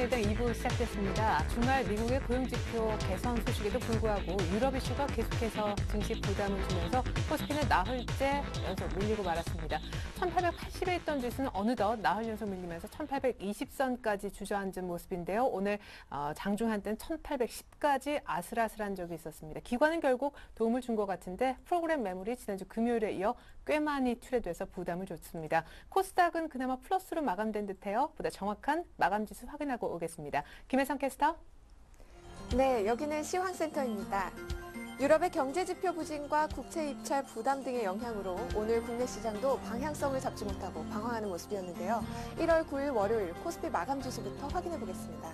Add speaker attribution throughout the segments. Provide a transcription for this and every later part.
Speaker 1: 골뱅 2부 시작됐습니다. 주말 미국의 고용지표 개선 소식에도 불구하고 유럽 이슈가 계속해서 증시 부담을 주면서 코스피는 나흘째 연속 밀리고 말았습니다. 1880에 있던 지수는 어느덧 나흘 연속 밀리면서 1820선까지 주저앉은 모습인데요. 오늘 장중 한때는 1810까지 아슬아슬한 적이 있었습니다. 기관은 결국 도움을 준 것 같은데 프로그램 매물이 지난주 금요일에 이어 꽤 많이 출회돼서 부담을 줬습니다. 코스닥은 그나마 플러스로 마감된 듯해요. 보다 정확한 마감 지수 확인하고 오겠습니다. 김혜성 캐스터.
Speaker 2: 네, 여기는 시황센터입니다. 유럽의 경제지표 부진과 국채 입찰 부담 등의 영향으로 오늘 국내 시장도 방향성을 잡지 못하고 방황하는 모습이었는데요. 1월 9일 월요일 코스피 마감 지수부터 확인해 보겠습니다.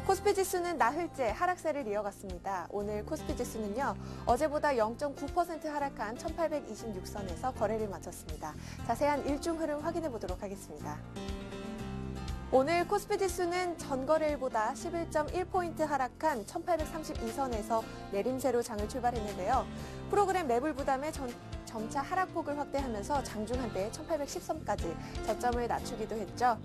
Speaker 2: 코스피 지수는 나흘째 하락세를 이어갔습니다. 오늘 코스피 지수는요, 어제보다 0.9% 하락한 1826선에서 거래를 마쳤습니다. 자세한 일중 흐름 확인해 보도록 하겠습니다. 오늘 코스피 지수는 전거래일보다 11.1포인트 하락한 1832선에서 내림세로 장을 출발했는데요. 프로그램 매물 부담에 점차 하락폭을 확대하면서 장중 한때 1810선까지 저점을 낮추기도 했죠.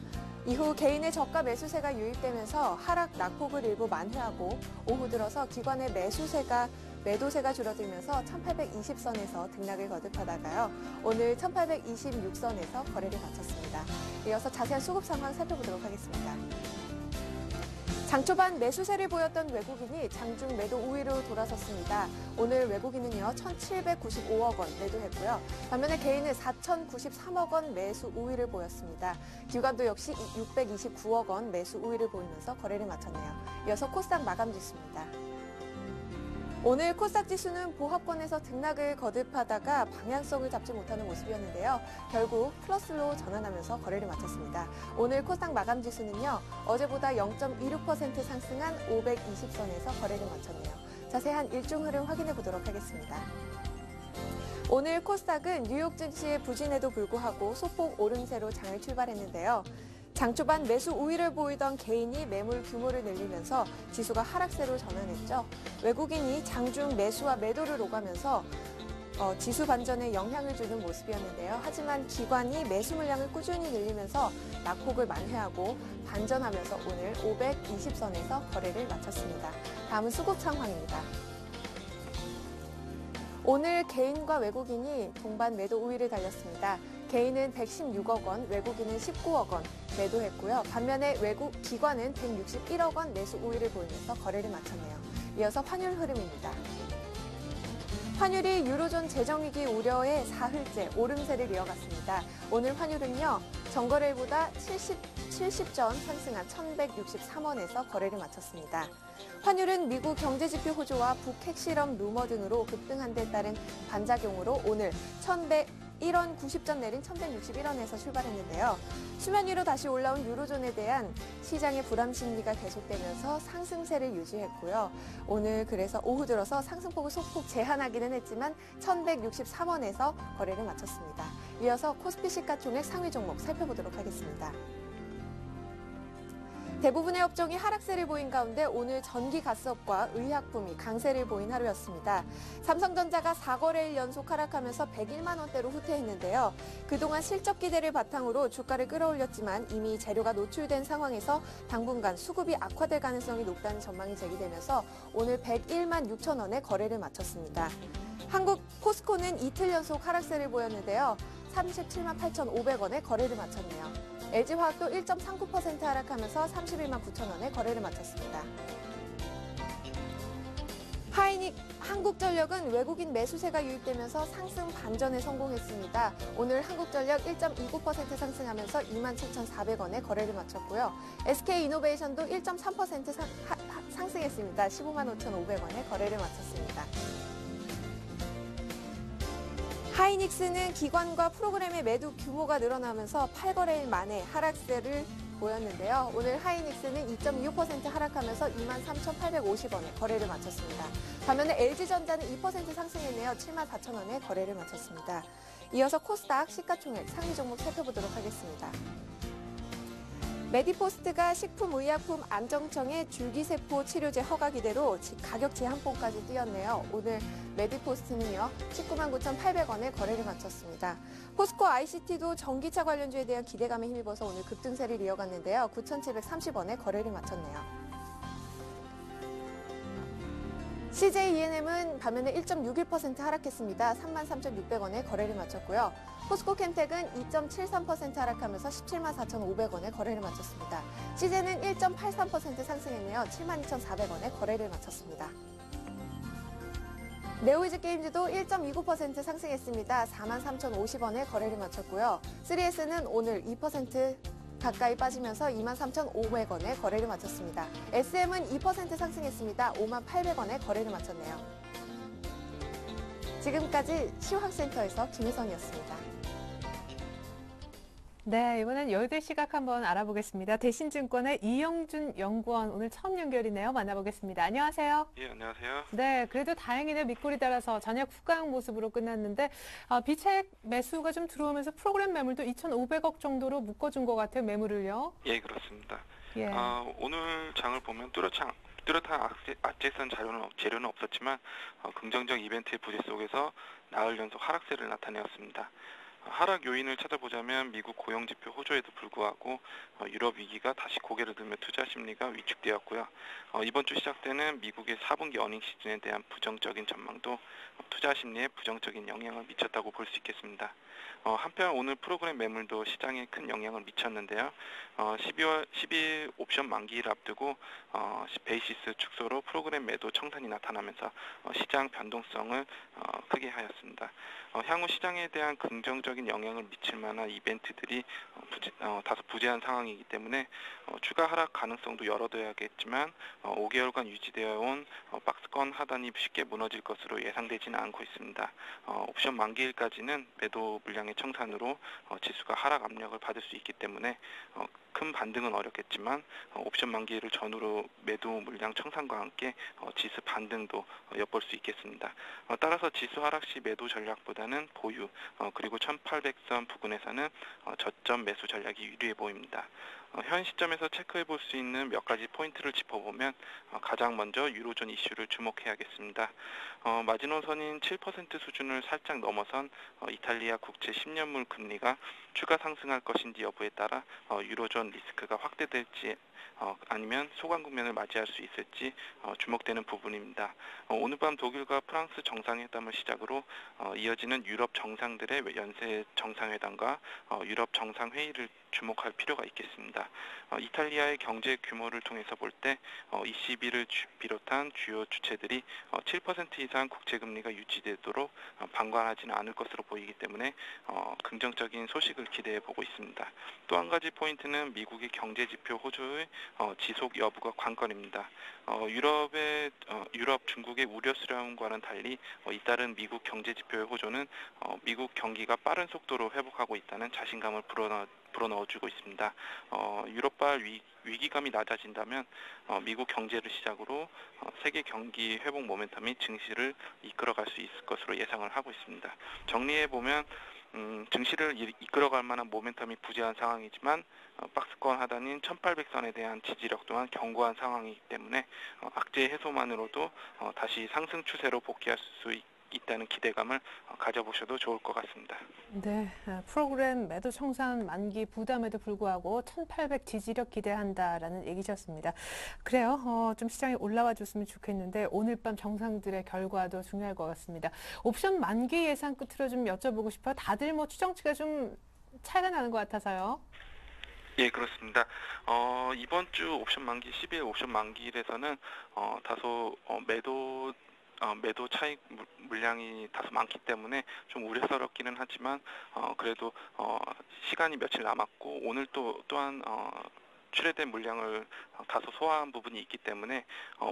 Speaker 2: 이후 개인의 저가 매수세가 유입되면서 하락 낙폭을 일부 만회하고 오후 들어서 기관의 매도세가 줄어들면서 1820선에서 등락을 거듭하다가요. 오늘 1826선에서 거래를 마쳤습니다. 이어서 자세한 수급 상황 살펴보도록 하겠습니다. 장 초반 매수세를 보였던 외국인이 장중 매도 우위로 돌아섰습니다. 오늘 외국인은요, 1,795억 원 매도했고요. 반면에 개인은 4,093억 원 매수 우위를 보였습니다. 기관도 역시 629억 원 매수 우위를 보이면서 거래를 마쳤네요. 이어서 코스닥 마감 지수입니다. 오늘 코스닥 지수는 보합권에서 등락을 거듭하다가 방향성을 잡지 못하는 모습이었는데요. 결국 플러스로 전환하면서 거래를 마쳤습니다. 오늘 코스닥 마감 지수는요, 어제보다 0.26% 상승한 520선에서 거래를 마쳤네요. 자세한 일중 흐름 확인해 보도록 하겠습니다. 오늘 코스닥은 뉴욕 증시의 부진에도 불구하고 소폭 오름세로 장을 출발했는데요. 장 초반 매수 우위를 보이던 개인이 매물 규모를 늘리면서 지수가 하락세로 전환했죠. 외국인이 장중 매수와 매도를 오가면서 지수 반전에 영향을 주는 모습이었는데요. 하지만 기관이 매수 물량을 꾸준히 늘리면서 낙폭을 만회하고 반전하면서 오늘 520선에서 거래를 마쳤습니다. 다음은 수급 상황입니다. 오늘 개인과 외국인이 동반 매도 우위를 달렸습니다. 개인은 116억 원, 외국인은 19억 원 매도했고요. 반면에 기관은 161억 원 매수 우위를 보이면서 거래를 마쳤네요. 이어서 환율 흐름입니다. 환율이 유로존 재정위기 우려에 사흘째 오름세를 이어갔습니다. 오늘 환율은요, 전거래일보다 70전 상승한 1,163원에서 거래를 마쳤습니다. 환율은 미국 경제지표 호조와 북핵실험 루머 등으로 급등한 데 따른 반작용으로 오늘 1원 90전 내린 1161원에서 출발했는데요. 수면 위로 다시 올라온 유로존에 대한 시장의 불안 심리가 계속되면서 상승세를 유지했고요. 오늘 그래서 오후 들어서 상승폭을 소폭 제한하기는 했지만 1163원에서 거래를 마쳤습니다. 이어서 코스피 시가총액 상위 종목 살펴보도록 하겠습니다. 대부분의 업종이 하락세를 보인 가운데 오늘 전기 가스업과 의약품이 강세를 보인 하루였습니다. 삼성전자가 4거래일 연속 하락하면서 101만 원대로 후퇴했는데요. 그동안 실적 기대를 바탕으로 주가를 끌어올렸지만 이미 재료가 노출된 상황에서 당분간 수급이 악화될 가능성이 높다는 전망이 제기되면서 오늘 101만 6천 원에 거래를 마쳤습니다. 한국 포스코는 이틀 연속 하락세를 보였는데요. 37만 8,500원에 거래를 마쳤네요. LG화학도 1.39% 하락하면서 31만 9천 원에 거래를 마쳤습니다. 한국전력은 외국인 매수세가 유입되면서 상승 반전에 성공했습니다. 오늘 한국전력 1.29% 상승하면서 27,400원에 거래를 마쳤고요. SK이노베이션도 1.3% 상승했습니다. 15만 5,500원에 거래를 마쳤습니다. 하이닉스는 기관과 프로그램의 매도 규모가 늘어나면서 8거래일 만에 하락세를 보였는데요. 오늘 하이닉스는 2.25% 하락하면서 23,850원에 거래를 마쳤습니다. 반면에 LG전자는 2% 상승했네요. 74,000원에 거래를 마쳤습니다. 이어서 코스닥 시가총액 상위 종목 살펴보도록 하겠습니다. 메디포스트가 식품의약품안정청의 줄기세포 치료제 허가 기대로 가격 제한폭까지 뛰었네요. 오늘 메디포스트는요, 19만 9,800원에 거래를 마쳤습니다. 포스코 ICT도 전기차 관련주에 대한 기대감에 힘입어서 오늘 급등세를 이어갔는데요. 9,730원에 거래를 마쳤네요. CJ ENM은 반면에 1.61% 하락했습니다. 33,600원에 거래를 마쳤고요. 포스코 캠텍은 2.73% 하락하면서 17만 4,500원에 거래를 마쳤습니다. CJ는 1.83% 상승했네요. 72,400원에 거래를 마쳤습니다. 네오이즈 게임즈도 1.29% 상승했습니다. 43,050원에 거래를 마쳤고요. 3S는 오늘 2% 가까이 빠지면서 23,500원에 거래를 마쳤습니다. SM은 2% 상승했습니다. 58,800원에 거래를 마쳤네요. 지금까지 시황센터에서 김혜성이었습니다.
Speaker 1: 네, 이번엔 여의도 시각 한번 알아보겠습니다. 대신증권의 이영준 연구원 오늘 처음 연결이네요. 만나보겠습니다. 안녕하세요.
Speaker 3: 예, 안녕하세요.
Speaker 1: 네, 그래도 다행이네요. 밑골이 달아서 저녁 후강 모습으로 끝났는데 비책 매수가 좀 들어오면서 프로그램 매물도 2,500억 정도로 묶어준 것 같아요. 매물을요.
Speaker 3: 예, 그렇습니다.
Speaker 1: 예.
Speaker 3: 오늘 장을 보면 뚜렷한 악재선 재료는 없었지만 긍정적 이벤트의 부재 속에서 나흘 연속 하락세를 나타내었습니다. 하락 요인을 찾아보자면 미국 고용지표 호조에도 불구하고 유럽 위기가 다시 고개를 들며 투자 심리가 위축되었고요. 이번 주 시작되는 미국의 4분기 어닝 시즌에 대한 부정적인 전망도 투자 심리에 부정적인 영향을 미쳤다고 볼 수 있겠습니다. 한편 오늘 프로그램 매물도 시장에 큰 영향을 미쳤는데요. 12일 옵션 만기를 앞두고 베이시스 축소로 프로그램 매도 청산이 나타나면서 시장 변동성을 크게 하였습니다. 향후 시장에 대한 긍정적인 영향을 미칠 만한 이벤트들이 다소 부재한 상황이기 때문에 추가 하락 가능성도 열어둬야겠지만 5개월간 유지되어 온 박스권 하단이 쉽게 무너질 것으로 예상되지는 않고 있습니다. 옵션 만기일까지는 매도 물량의 청산으로 지수가 하락 압력을 받을 수 있기 때문에 큰 반등은 어렵겠지만 옵션 만기를 전후로 매도 물량 청산과 함께 지수 반등도 엿볼 수 있겠습니다. 따라서 지수 하락 시 매도 전략보다는 보유 그리고 1800선 부근에서는 저점 매수 전략이 유리해 보입니다. 현 시점에서 체크해 볼 수 있는 몇 가지 포인트를 짚어보면 가장 먼저 유로존 이슈를 주목해야겠습니다. 마지노선인 7% 수준을 살짝 넘어선 이탈리아 국채 10년물 금리가 추가 상승할 것인지 여부에 따라 유로존 리스크가 확대될지 아니면 소강 국면을 맞이할 수 있을지 주목되는 부분입니다. 오늘 밤 독일과 프랑스 정상회담을 시작으로 이어지는 유럽 정상들의 연쇄 정상회담과 유럽 정상회의를 주목할 필요가 있겠습니다. 이탈리아의 경제 규모를 통해서 볼 때 ECB를 비롯한 주요 주체들이 7% 이상 국채금리가 유지되도록 방관하지는 않을 것으로 보이기 때문에 긍정적인 소식을 기대해 보고 있습니다. 또 한 가지 포인트는 미국의 경제지표 호조의 지속 여부가 관건입니다. 유럽 중국의 우려 수렴과는 달리 잇따른 미국 경제지표의 호조는 미국 경기가 빠른 속도로 회복하고 있다는 자신감을 불어넣어주고 있습니다. 유럽발 위기감이 낮아진다면 미국 경제를 시작으로 세계 경기 회복 모멘텀이 증시를 이끌어갈 수 있을 것으로 예상을 하고 있습니다. 정리해보면 증시를 이끌어갈 만한 모멘텀이 부재한 상황이지만 박스권 하단인 1800선에 대한 지지력 또한 견고한 상황이기 때문에 악재 해소만으로도 다시 상승 추세로 복귀할 수 있다는 기대감을 가져보셔도 좋을 것 같습니다.
Speaker 1: 네, 프로그램 매도 청산 만기 부담에도 불구하고 1800 지지력 기대한다라는 얘기셨습니다. 그래요. 좀 시장이 올라와 줬으면 좋겠는데 오늘 밤 정상들의 결과도 중요할 것 같습니다. 옵션 만기 예상 끝으로 좀 여쭤보고 싶어요. 다들 추정치가 좀 차이가 나는 것 같아서요.
Speaker 3: 예, 그렇습니다. 이번 주 옵션 만기 10일 옵션 만기일에서는 다소 매도 차익 물량이 다소 많기 때문에 좀 우려스럽기는 하지만 그래도 시간이 며칠 남았고 오늘 또한 출회된 물량을 다소 소화한 부분이 있기 때문에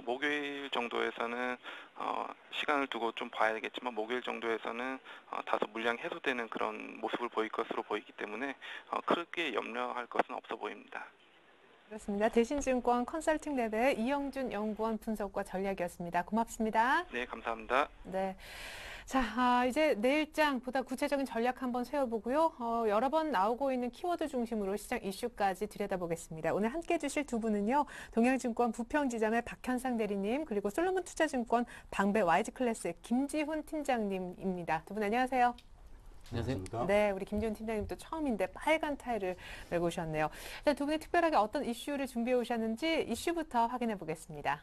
Speaker 3: 목요일 정도에서는 시간을 두고 좀 봐야겠지만 목요일 정도에서는 다소 물량이 해소되는 그런 모습을 보일 것으로 보이기 때문에 크게 염려할 것은 없어 보입니다.
Speaker 1: 그렇습니다. 대신증권 컨설팅랩의 이영준 연구원 분석과 전략이었습니다. 고맙습니다.
Speaker 3: 네, 감사합니다.
Speaker 1: 네. 자, 이제 내일장 보다 구체적인 전략 한번 세워보고요. 여러 번 나오고 있는 키워드 중심으로 시장 이슈까지 들여다보겠습니다. 오늘 함께 해주실 두 분은요. 동양증권 부평지점의 박현상 대리님, 그리고 솔로몬 투자증권 방배 YG클래스의 김지훈 팀장님입니다. 두 분 안녕하세요.
Speaker 4: 안녕하세요.
Speaker 1: 네, 우리 김지훈 팀장님도 처음인데 빨간 타이를 메고 오셨네요. 자, 두 분이 특별하게 어떤 이슈를 준비해 오셨는지 이슈부터 확인해 보겠습니다.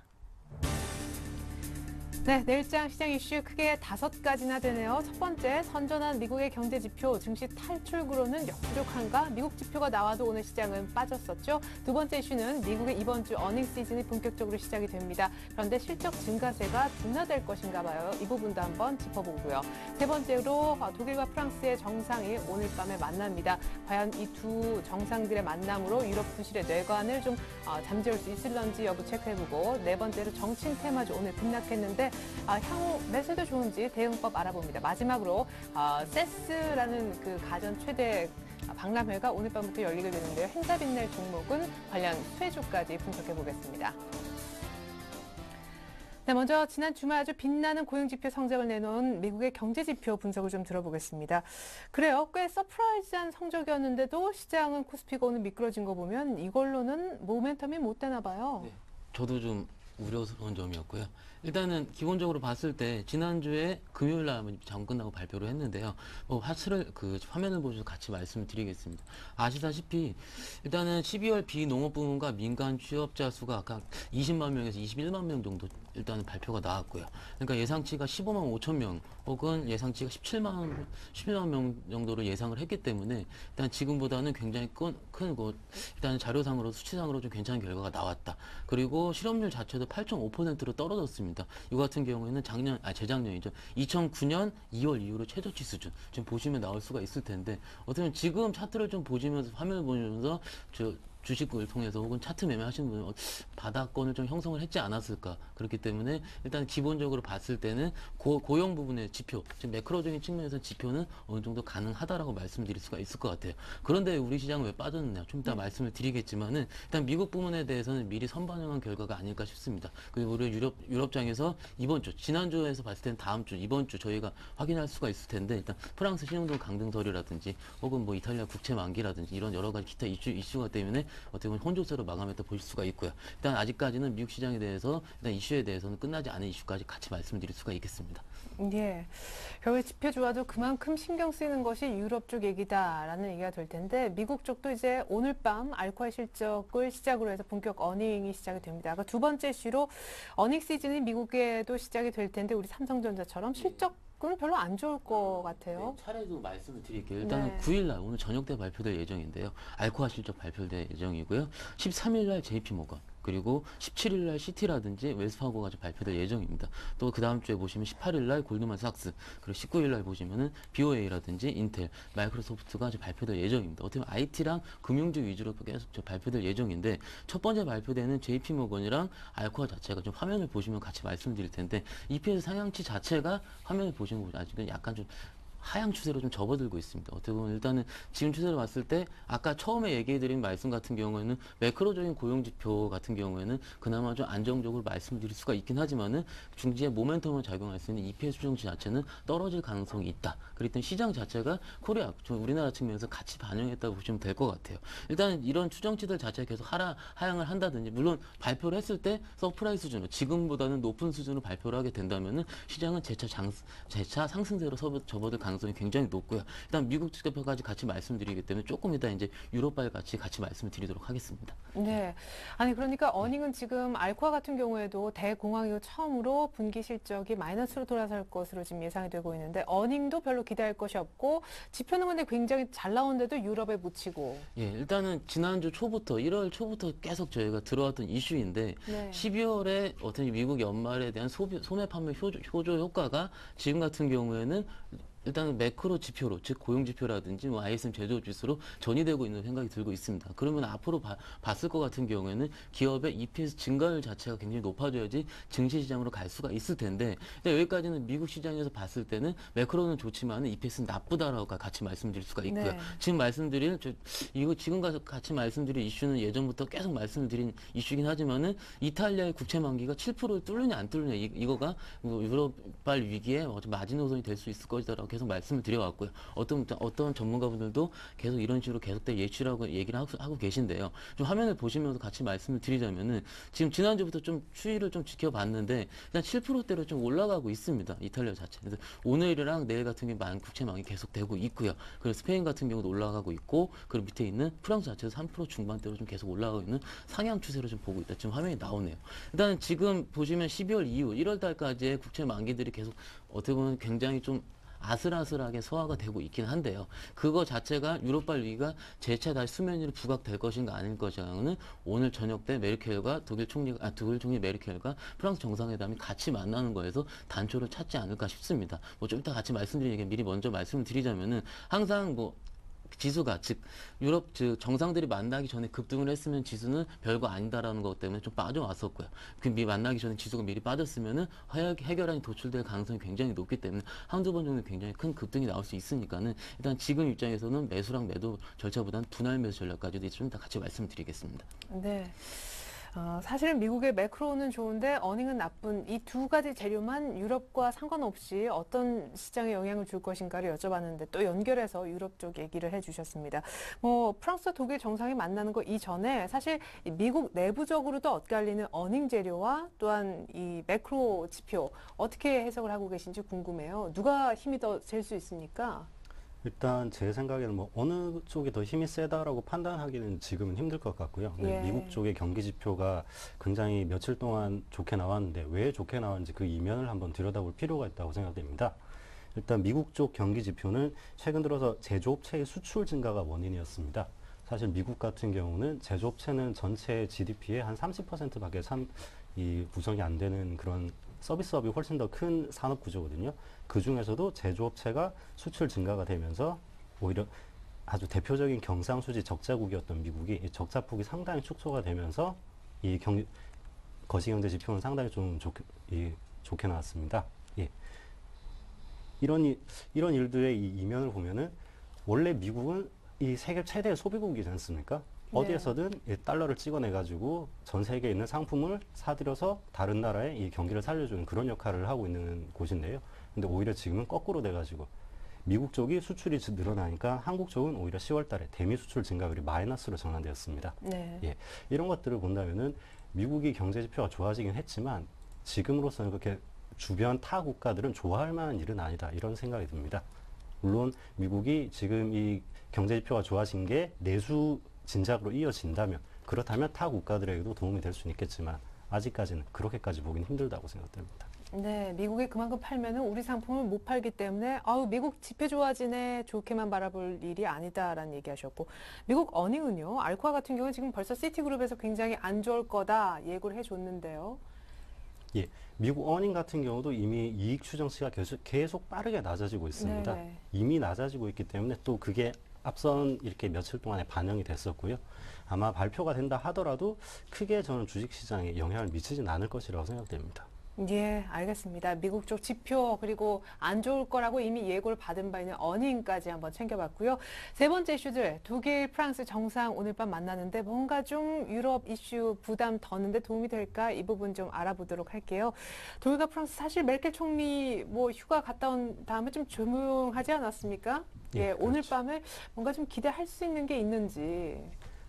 Speaker 1: 네, 내일장 시장 이슈 크게 5가지나 되네요. 첫 번째, 선전한 미국의 경제 지표 증시 탈출구로는 역부족한가? 미국 지표가 나와도 오늘 시장은 빠졌었죠. 두 번째 이슈는 미국의 이번 주 어닝 시즌이 본격적으로 시작이 됩니다. 그런데 실적 증가세가 둔화될 것인가 봐요. 이 부분도 한번 짚어보고요. 세 번째로 독일과 프랑스의 정상이 오늘 밤에 만납니다. 과연 이 두 정상들의 만남으로 유럽 부실의 뇌관을 좀 잠재울 수 있을런지 여부 체크해보고, 네 번째로 정친 테마주 오늘 급락했는데 향후 매수도 좋은지 대응법 알아봅니다. 마지막으로 세스라는 그 가전 최대 박람회가 오늘 밤부터 열리게 되는데요. 행사 빛낼 종목은 관련 수혜주까지 분석해 보겠습니다. 네, 먼저 지난 주말 아주 빛나는 고용지표 성적을 내놓은 미국의 경제지표 분석을 좀 들어보겠습니다. 그래요. 꽤 서프라이즈한 성적이었는데도 시장은 코스피가 오늘 미끄러진 거 보면 이걸로는 모멘텀이 못 되나 봐요.
Speaker 4: 네, 저도 좀 우려스러운 점이었고요. 일단은 기본적으로 봤을 때 지난주에 금요일 날 장 끝나고 발표를 했는데요. 화면을 보셔서 같이 말씀드리겠습니다. 아시다시피 일단은 12월 비농업 부문과 민간 취업자 수가 아까 20만 명에서 21만 명 정도 일단은 발표가 나왔고요. 그러니까 예상치가 15만 5천 명 혹은 예상치가 17만 명 정도로 예상을 했기 때문에 일단 지금보다는 굉장히 큰 일단 자료상으로 수치상으로 좀 괜찮은 결과가 나왔다. 그리고 실업률 자체도 8.5%로 떨어졌습니다. 이거 같은 경우에는 재작년이죠. 2009년 2월 이후로 최저치 수준. 지금 보시면 나올 수가 있을 텐데 어떻게 보면 지금 차트를 좀 보시면서 화면을 보시면서 주식을 통해서 혹은 차트 매매하시는 분은 바닥권을 좀 형성을 했지 않았을까. 그렇기 때문에 일단 기본적으로 봤을 때는 고용 부분의 지표, 지금 매크로적인 측면에서 지표는 어느 정도 가능하다라고 말씀드릴 수가 있을 것 같아요. 그런데 우리 시장은 왜 빠졌느냐? 좀 이따 말씀을 드리겠지만은 일단 미국 부분에 대해서는 미리 선반영한 결과가 아닐까 싶습니다. 그리고 우리 유럽장에서 이번 주, 지난주에서 봤을 때는 다음 주, 이번 주 저희가 확인할 수가 있을 텐데 일단 프랑스 신용등 강등 서류라든지 혹은 뭐 이탈리아 국채 만기라든지 이런 여러 가지 기타 이슈가 때문에 어떻게 보면 혼조세로 마감했다 보실 수가 있고요. 일단 아직까지는 미국 시장에 대해서 일단 이슈에 대해서는 끝나지 않은 이슈까지 같이 말씀드릴 수가 있겠습니다.
Speaker 1: 예. 결국 지표 좋아도 그만큼 신경 쓰이는 것이 유럽 쪽 얘기다라는 얘기가 될 텐데 미국 쪽도 이제 오늘 밤 알코아 실적을 시작으로 해서 본격 어닝이 시작이 됩니다. 두 번째 이슈로 어닝 시즌이 미국에도 시작이 될 텐데 우리 삼성전자처럼 실적 그건 별로 안 좋을 것 같아요.
Speaker 4: 네, 차례도 말씀을 드릴게요. 일단은
Speaker 1: 네.
Speaker 4: 9일날 오늘 저녁 때 발표될 예정인데요. 알코아 실적 발표될 예정이고요. 13일날 JP모건 그리고 17일날 시티라든지 웰스파고가 발표될 예정입니다. 또 그 다음 주에 보시면 18일날 골드만삭스 그리고 19일날 보시면은 BOA라든지 인텔, 마이크로소프트가 발표될 예정입니다. 어떻게 보면 IT랑 금융주 위주로 계속 발표될 예정인데 첫 번째 발표되는 JP모건이랑 알코아 자체가 좀 화면을 보시면 같이 말씀드릴 텐데 EPS 상향치 자체가 화면을 보시면 아직은 약간 좀 하향 추세로 좀 접어들고 있습니다. 어떻게 보면 일단은 지금 추세를 봤을 때 아까 처음에 얘기해드린 말씀 같은 경우에는 매크로적인 고용지표 같은 경우에는 그나마 좀 안정적으로 말씀드릴 수가 있긴 하지만은 중지에 모멘텀을 작용할 수 있는 EPS 수정치 자체는 떨어질 가능성이 있다. 그렇기 때문에 시장 자체가 코리아, 우리나라 측면에서 같이 반영했다고 보시면 될 것 같아요. 일단 이런 추정치들 자체가 계속 하향을 한다든지 물론 발표를 했을 때 서프라이즈 수준으로 지금보다는 높은 수준으로 발표를 하게 된다면은 시장은 재차 상승세로 접어들 가능성이 굉장히 높고요. 일단 미국 지표까지 같이 말씀드리기 때문에 조금 이따 이제 유럽발 같이 말씀을 드리도록 하겠습니다.
Speaker 1: 네. 아니 그러니까 어닝은 지금 알코아 같은 경우에도 대공황 이후 처음으로 분기 실적이 마이너스로 돌아설 것으로 지금 예상이 되고 있는데 어닝도 별로 기대할 것이 없고 지표는 근데 굉장히 잘 나오는데도 유럽에 묻히고.
Speaker 4: 예, 일단은 지난주 초부터 1월 초부터 계속 저희가 들어왔던 이슈인데
Speaker 1: 네.
Speaker 4: 12월에 어떤 미국 연말에 대한 소매 판매 효조 효과가 지금 같은 경우에는 일단은 매크로 지표로, 즉 고용 지표라든지 뭐 ISM 제조업 지수로 전이되고 있는 생각이 들고 있습니다. 그러면 앞으로 봤을 것 같은 경우에는 기업의 EPS 증가율 자체가 굉장히 높아져야지 증시 시장으로 갈 수가 있을 텐데, 근데 여기까지는 미국 시장에서 봤을 때는 매크로는 좋지만 EPS는 나쁘다라고 같이 말씀드릴 수가 있고요.
Speaker 1: 네.
Speaker 4: 지금 같이 말씀드릴 이슈는 예전부터 계속 말씀을 드린 이슈긴 하지만은 이탈리아의 국채 만기가 7%를 뚫느냐 안 뚫느냐, 이거가 뭐 유럽발 위기에 마지노선이 될 수 있을 것이다라고 계속 말씀을 드려왔고요. 어떤 전문가분들도 계속 이런 식으로 계속될 예시라고 얘기를 하고 계신데요. 좀 화면을 보시면서 같이 말씀을 드리자면은 지금 지난주부터 좀 추이를 좀 지켜봤는데 그냥 7%대로 좀 올라가고 있습니다. 이탈리아 자체. 그래서 오늘이랑 내일 같은 경우 국채망이 계속되고 있고요. 그리고 스페인 같은 경우도 올라가고 있고, 그리고 밑에 있는 프랑스 자체도 3% 중반대로 좀 계속 올라가고 있는 상향 추세로 좀 보고 있다. 지금 화면이 나오네요. 일단 지금 보시면 12월 이후 1월 달까지의 국채 만기들이 계속 어떻게 보면 굉장히 좀 아슬아슬하게 소화가 되고 있긴 한데요. 그거 자체가 유럽발 위기가 재차 다시 수면 위로 부각될 것인가 아닐 것인가는 오늘 저녁 때 독일 총리 메르켈과 프랑스 정상회담이 같이 만나는 거에서 단초를 찾지 않을까 싶습니다. 뭐 좀 이따 같이 말씀드린 얘기 미리 먼저 말씀을 드리자면은 항상 지수가, 즉 유럽 정상들이 만나기 전에 급등을 했으면 지수는 별거 아니다라는 것 때문에 좀 빠져왔었고요. 만나기 전에 지수가 미리 빠졌으면은 해결안이 도출될 가능성이 굉장히 높기 때문에 한두 번 정도 굉장히 큰 급등이 나올 수 있으니까는 일단 지금 입장에서는 매수랑 매도 절차보다는 분할 매수 전략까지도 좀 이따 같이 말씀드리겠습니다.
Speaker 1: 네. 사실은 미국의 매크로는 좋은데 어닝은 나쁜 이 두 가지 재료만 유럽과 상관없이 어떤 시장에 영향을 줄 것인가를 여쭤봤는데 또 연결해서 유럽 쪽 얘기를 해주셨습니다. 프랑스와 독일 정상이 만나는 거 이전에 사실 미국 내부적으로도 엇갈리는 어닝 재료와 또한 이 매크로 지표 어떻게 해석을 하고 계신지 궁금해요. 누가 힘이 더 셀 수 있습니까?
Speaker 5: 일단 제 생각에는 뭐 어느 쪽이 더 힘이 세다라고 판단하기는 지금은 힘들 것 같고요.
Speaker 1: 예.
Speaker 5: 미국 쪽의 경기 지표가 굉장히 며칠 동안 좋게 나왔는데 왜 좋게 나왔는지 그 이면을 한번 들여다볼 필요가 있다고 생각됩니다. 일단 미국 쪽 경기 지표는 최근 들어서 제조업체의 수출 증가가 원인이었습니다. 사실 미국 같은 경우는 제조업체는 전체 GDP의 한 30%밖에 구성이 안 되는 그런 서비스업이 훨씬 더 큰 산업 구조거든요. 그 중에서도 제조업체가 수출 증가가 되면서 오히려 아주 대표적인 경상수지 적자국이었던 미국이 이 적자폭이 상당히 축소가 되면서 이 거시경제 지표는 상당히 좀 좋게 나왔습니다. 예. 이런 일들의 이 이면을 보면은 원래 미국은 이 세계 최대의 소비국이지 않습니까?
Speaker 1: 네.
Speaker 5: 어디에서든 이 달러를 찍어내가지고 전 세계에 있는 상품을 사들여서 다른 나라의 이 경기를 살려주는 그런 역할을 하고 있는 곳인데요. 근데 오히려 지금은 거꾸로 돼가지고 미국 쪽이 수출이 늘어나니까 한국 쪽은 오히려 10월 달에 대미 수출 증가율이 마이너스로 전환되었습니다.
Speaker 1: 네.
Speaker 5: 예. 이런 것들을 본다면은 미국이 경제 지표가 좋아지긴 했지만 지금으로서는 그렇게 주변 타 국가들은 좋아할 만한 일은 아니다. 이런 생각이 듭니다. 물론 미국이 지금 이 경제 지표가 좋아진 게 내수 진작으로 이어진다면 그렇다면 타 국가들에게도 도움이 될 수는 있겠지만 아직까지는 그렇게까지 보기는 힘들다고 생각됩니다.
Speaker 1: 네, 미국에 그만큼 팔면은 우리 상품을 못 팔기 때문에 미국 지표 좋아지네 좋게만 바라볼 일이 아니다라는 얘기하셨고, 미국 어닝은요, 알코아 같은 경우는 지금 벌써 시티그룹에서 굉장히 안 좋을 거다 예고를 해줬는데요.
Speaker 5: 예, 미국 어닝 같은 경우도 이미 이익 추정치가 계속 빠르게 낮아지고 있습니다.
Speaker 1: 네네.
Speaker 5: 이미 낮아지고 있기 때문에 또 그게 앞선 이렇게 며칠 동안에 반영이 됐었고요. 아마 발표가 된다 하더라도 크게 저는 주식시장에 영향을 미치진 않을 것이라고 생각됩니다.
Speaker 1: 예, 알겠습니다. 미국 쪽 지표 그리고 안 좋을 거라고 이미 예고를 받은 바 있는 어닝까지 한번 챙겨봤고요. 세 번째 이슈들, 독일, 프랑스 정상 오늘 밤 만나는데 뭔가 좀 유럽 이슈 부담 더는데 도움이 될까, 이 부분 좀 알아보도록 할게요. 독일과 프랑스 사실 메르켈 총리 휴가 갔다 온 다음에 좀 조용하지 않았습니까? 예,
Speaker 5: 그렇죠.
Speaker 1: 오늘 밤에 뭔가 좀 기대할 수 있는 게 있는지.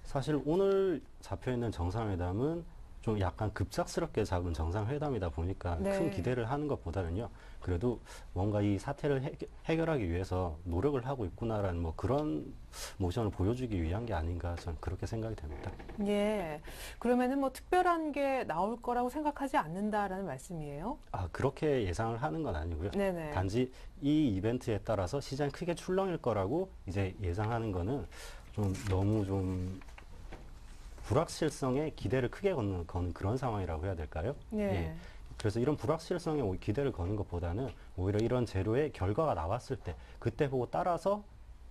Speaker 5: 사실 오늘 잡혀있는 정상회담은 좀 약간 급작스럽게 잡은 정상회담이다 보니까
Speaker 1: 네.
Speaker 5: 큰 기대를 하는 것보다는요. 그래도 뭔가 이 사태를 해결하기 위해서 노력을 하고 있구나라는 그런 모션을 보여주기 위한 게 아닌가 저는 그렇게 생각이 됩니다.
Speaker 1: 예, 그러면은 특별한 게 나올 거라고 생각하지 않는다라는 말씀이에요?
Speaker 5: 그렇게 예상을 하는 건 아니고요.
Speaker 1: 네네.
Speaker 5: 단지 이 이벤트에 따라서 시장이 크게 출렁일 거라고 이제 예상하는 거는 좀 너무 좀 불확실성에 기대를 크게 거는 그런 상황이라고 해야 될까요?
Speaker 1: 예.
Speaker 5: 그래서 이런 불확실성에 기대를 거는 것보다는 오히려 이런 재료의 결과가 나왔을 때 그때 보고 따라서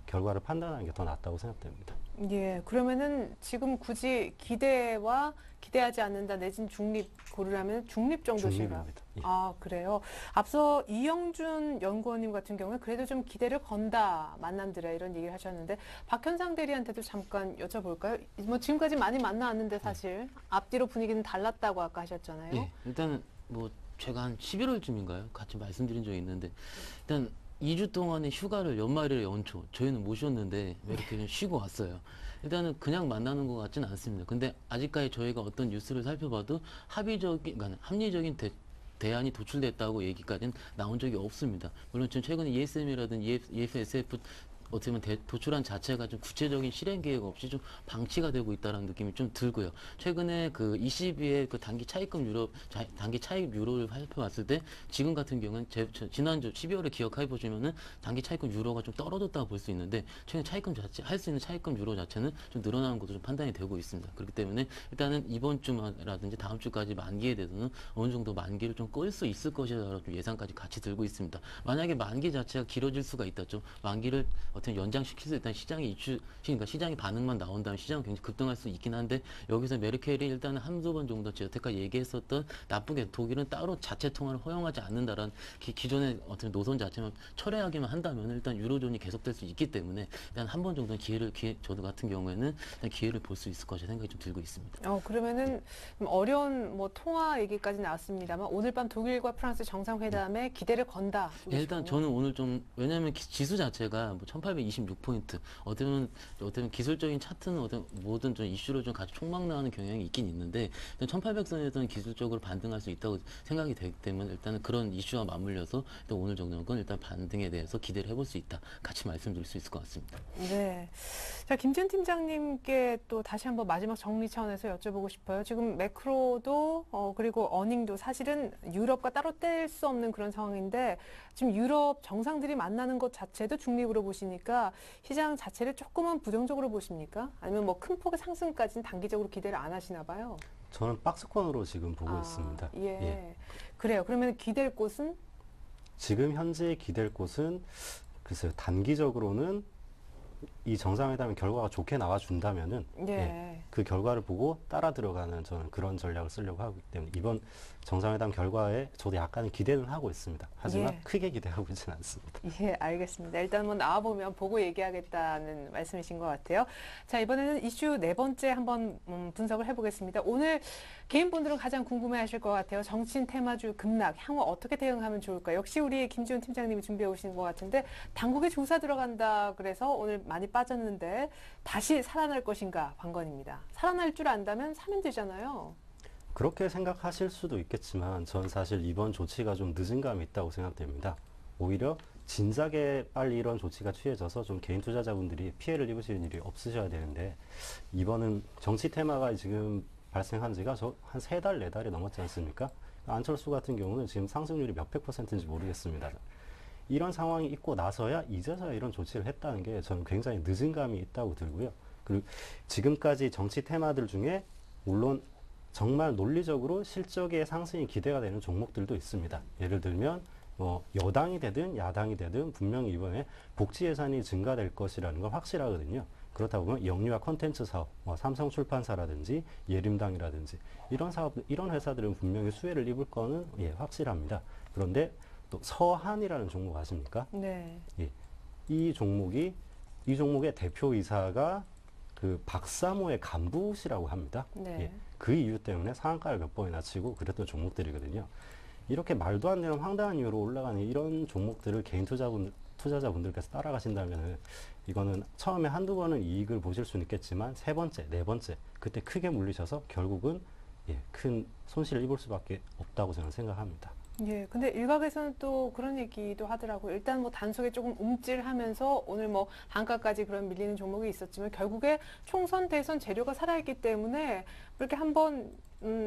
Speaker 5: 결과를 판단하는 게 더 낫다고 생각됩니다.
Speaker 1: 예, 그러면은 지금 굳이 기대와 기대하지 않는다 내진 중립 고르라면 중립 정도신가?
Speaker 5: 중립입니다. 예.
Speaker 1: 아, 그래요. 앞서 이영준 연구원님 같은 경우에 그래도 좀 기대를 건다 만남들에 이런 얘기를 하셨는데 박현상 대리한테도 잠깐 여쭤볼까요? 뭐 지금까지 많이 만나왔는데 사실 앞뒤로 분위기는 달랐다고 아까 하셨잖아요.
Speaker 4: 예, 일단은 뭐 제가 한 11월쯤인가요? 같이 말씀드린 적이 있는데 일단 2주 동안의 휴가를 연말에 연초 저희는 못 쉬었는데 왜 이렇게 좀 쉬고 왔어요. 일단은 그냥 만나는 것 같지는 않습니다. 근데 아직까지 저희가 어떤 뉴스를 살펴봐도 그러니까 합리적인 대안이 도출됐다고 얘기까지는 나온 적이 없습니다. 물론 지금 최근에 ESM이라든지 EFSF 어떻게 보면 도출안 자체가 좀 구체적인 실행 계획 없이 좀 방치가 되고 있다는 느낌이 좀 들고요. 최근에 그 ECB의 그 단기 차익 유로를 살펴봤을 때 지금 같은 경우는 지난주 12월에 기억해 보시면은 단기 차익금 유로가 좀 떨어졌다고 볼 수 있는데 최근 차익금 자체 할 수 있는 차익금 유로 자체는 좀 늘어나는 것도 좀 판단이 되고 있습니다. 그렇기 때문에 일단은 이번 주라든지 다음 주까지 만기에 대해서는 어느 정도 만기를 좀 끌 수 있을 것이라는 예상까지 같이 들고 있습니다. 만약에 만기 자체가 길어질 수가 있다. 좀 만기를 어떤 연장시킬 수 일단 그러니까 시장의 반응만 나온다면 시장은 굉장히 급등할 수 있긴 한데 여기서 메르켈이 일단은 한두 번 정도 여태까지 얘기했었던 나쁘게 독일은 따로 자체 통화를 허용하지 않는다라는 기존의 어떤 노선 자체만 철회하기만 한다면 일단 유로존이 계속될 수 있기 때문에 일단 한 번 정도는 저도 같은 경우에는 일단 기회를 볼 수 있을 것이라 생각이 좀 들고 있습니다.
Speaker 1: 그러면은 좀 어려운 뭐 통화 얘기까지 나왔습니다만 오늘 밤 독일과 프랑스 정상회담에 기대를 건다.
Speaker 4: 일단 저는 오늘 좀 왜냐하면 지수 자체가 뭐 1826포인트 어쩌면 기술적인 차트는 모든 좀 이슈로 좀 같이 총망라하는 경향이 있긴 있는데 1800선에서는 기술적으로 반등할 수 있다고 생각이 되기 때문에 일단은 그런 이슈와 맞물려서 일단 오늘 정도는 일단 반등에 대해서 기대를 해볼 수 있다. 같이 말씀드릴 수 있을 것 같습니다.
Speaker 1: 네. 자, 김지은 팀장님께 또 다시 한번 마지막 정리 차원에서 여쭤보고 싶어요. 지금 매크로도 그리고 어닝도 사실은 유럽과 따로 뗄 수 없는 그런 상황인데 지금 유럽 정상들이 만나는 것 자체도 중립으로 보시니까 시장 자체를 조금은 부정적으로 보십니까? 아니면 뭐 큰 폭의 상승까지는 단기적으로 기대를 안 하시나 봐요.
Speaker 5: 저는 박스권으로 지금 보고 있습니다.
Speaker 1: 예.
Speaker 5: 예.
Speaker 1: 그래요. 그러면 기댈 곳은?
Speaker 5: 지금 현재 기댈 곳은 글쎄요. 단기적으로는 이 정상회담의 결과가 좋게 나와준다면은
Speaker 1: 예.
Speaker 5: 그 결과를 보고 따라 들어가는 저는 그런 전략을 쓰려고 하기 때문에 이번 정상회담 결과에 저도 약간의 기대는 하고 있습니다. 하지만
Speaker 1: 예.
Speaker 5: 크게 기대하고 있지는 않습니다.
Speaker 1: 예, 알겠습니다. 일단 뭐 나와보면 보고 얘기하겠다는 말씀이신 것 같아요. 자, 이번에는 이슈 네 번째 한번 분석을 해보겠습니다. 오늘 개인분들은 가장 궁금해하실 것 같아요. 정치인 테마주 급락, 향후 어떻게 대응하면 좋을까? 역시 우리 김지훈 팀장님이 준비해 오신 것 같은데 당국에 조사 들어간다 그래서 오늘 많이 빠졌는데 다시 살아날 것인가 관건입니다. 살아날 줄 안다면 사면 되잖아요.
Speaker 5: 그렇게 생각하실 수도 있겠지만 전 사실 이번 조치가 좀 늦은 감이 있다고 생각됩니다. 오히려 진작에 빨리 이런 조치가 취해져서 좀 개인 투자자분들이 피해를 입으시는 일이 없으셔야 되는데 이번은 정치 테마가 지금 발생한 지가 한 3달, 4달이 넘었지 않습니까? 안철수 같은 경우는 지금 상승률이 몇백 %인지 모르겠습니다. 이런 상황이 있고 나서야 이제서야 이런 조치를 했다는 게 저는 굉장히 늦은 감이 있다고 들고요. 그리고 지금까지 정치 테마들 중에 물론 정말 논리적으로 실적의 상승이 기대가 되는 종목들도 있습니다. 예를 들면 뭐 여당이 되든 야당이 되든 분명히 이번에 복지 예산이 증가될 것이라는 건 확실하거든요. 그렇다 보면 영유아 콘텐츠 사업, 뭐 삼성출판사라든지 예림당이라든지 이런 사업, 이런 회사들은 분명히 수혜를 입을 거는 확실합니다. 그런데 또 서한이라는 종목 아십니까?
Speaker 1: 네.
Speaker 5: 예. 이 종목의 대표이사가 그 박사모의 간부시라고 합니다.
Speaker 1: 네.
Speaker 5: 예. 그 이유 때문에 상한가를 몇 번이나 치고 그랬던 종목들이거든요. 이렇게 말도 안 되는 황당한 이유로 올라가는 이런 종목들을 개인 투자자분들께서 따라가신다면 이거는 처음에 한두 번은 이익을 보실 수는 있겠지만 세 번째, 네 번째 그때 크게 물리셔서 결국은 큰 손실을 입을 수밖에 없다고 저는 생각합니다.
Speaker 1: 예, 근데 일각에서는 또 그런 얘기도 하더라고요. 일단 뭐 단속에 조금 움찔하면서 오늘 뭐 단가까지 그런 밀리는 종목이 있었지만 결국에 총선, 대선 재료가 살아있기 때문에 이렇게 한번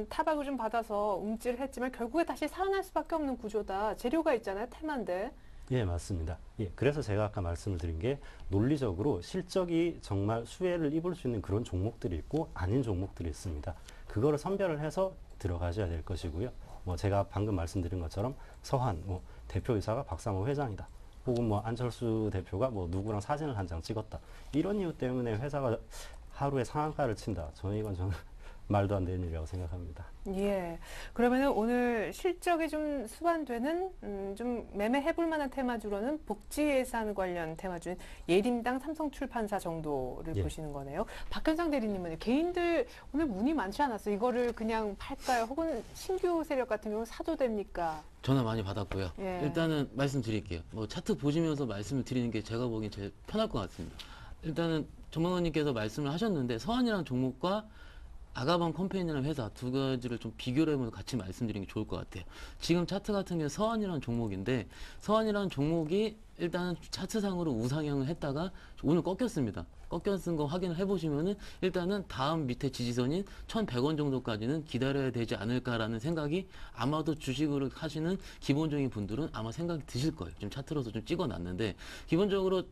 Speaker 1: 타박을 좀 받아서 움찔했지만 결국에 다시 살아날 수밖에 없는 구조다. 재료가 있잖아요, 테마인데.
Speaker 5: 예, 맞습니다. 예, 그래서 제가 아까 말씀을 드린 게 논리적으로 실적이 정말 수혜를 입을 수 있는 그런 종목들이 있고 아닌 종목들이 있습니다. 그거를 선별을 해서 들어가셔야 될 것이고요. 뭐 제가 방금 말씀드린 것처럼 서한 뭐 대표이사가 박상호 회장이다. 혹은 뭐 안철수 대표가 뭐 누구랑 사진을 한 장 찍었다. 이런 이유 때문에 회사가 하루에 상한가를 친다. 저는 말도 안 되는 일이라고 생각합니다.
Speaker 1: 예. 그러면은 오늘 실적이 좀 수반되는 좀 매매해볼 만한 테마주로는 복지 예산 관련 테마주인 예림당 삼성출판사 정도를
Speaker 5: 예.
Speaker 1: 보시는 거네요. 박현상 대리님은 개인들 오늘 문의 많지 않았어요. 이거를 그냥 팔까요? 혹은 신규 세력 같은 경우는 사도 됩니까?
Speaker 4: 전화 많이 받았고요.
Speaker 1: 예.
Speaker 4: 일단은 말씀드릴게요. 뭐 차트 보시면서 말씀을 드리는 게 제가 보기엔 제일 편할 것 같습니다. 일단은 전문가님께서 말씀을 하셨는데 서한이라는 종목과 아가방 컴퍼니라는 회사 두 가지를 좀 비교를 해보면서 같이 말씀드리는 게 좋을 것 같아요. 지금 차트 같은 경우는 서한이라는 종목인데 서한이라는 종목이 일단은 차트상으로 우상향을 했다가 오늘 꺾였습니다. 꺾였은 거 확인을 해보시면은 일단은 다음 밑에 지지선인 1,100원 정도까지는 기다려야 되지 않을까라는 생각이 아마도 주식으로 하시는 기본적인 분들은 아마 생각이 드실 거예요. 지금 차트로서 좀 찍어놨는데 기본적으로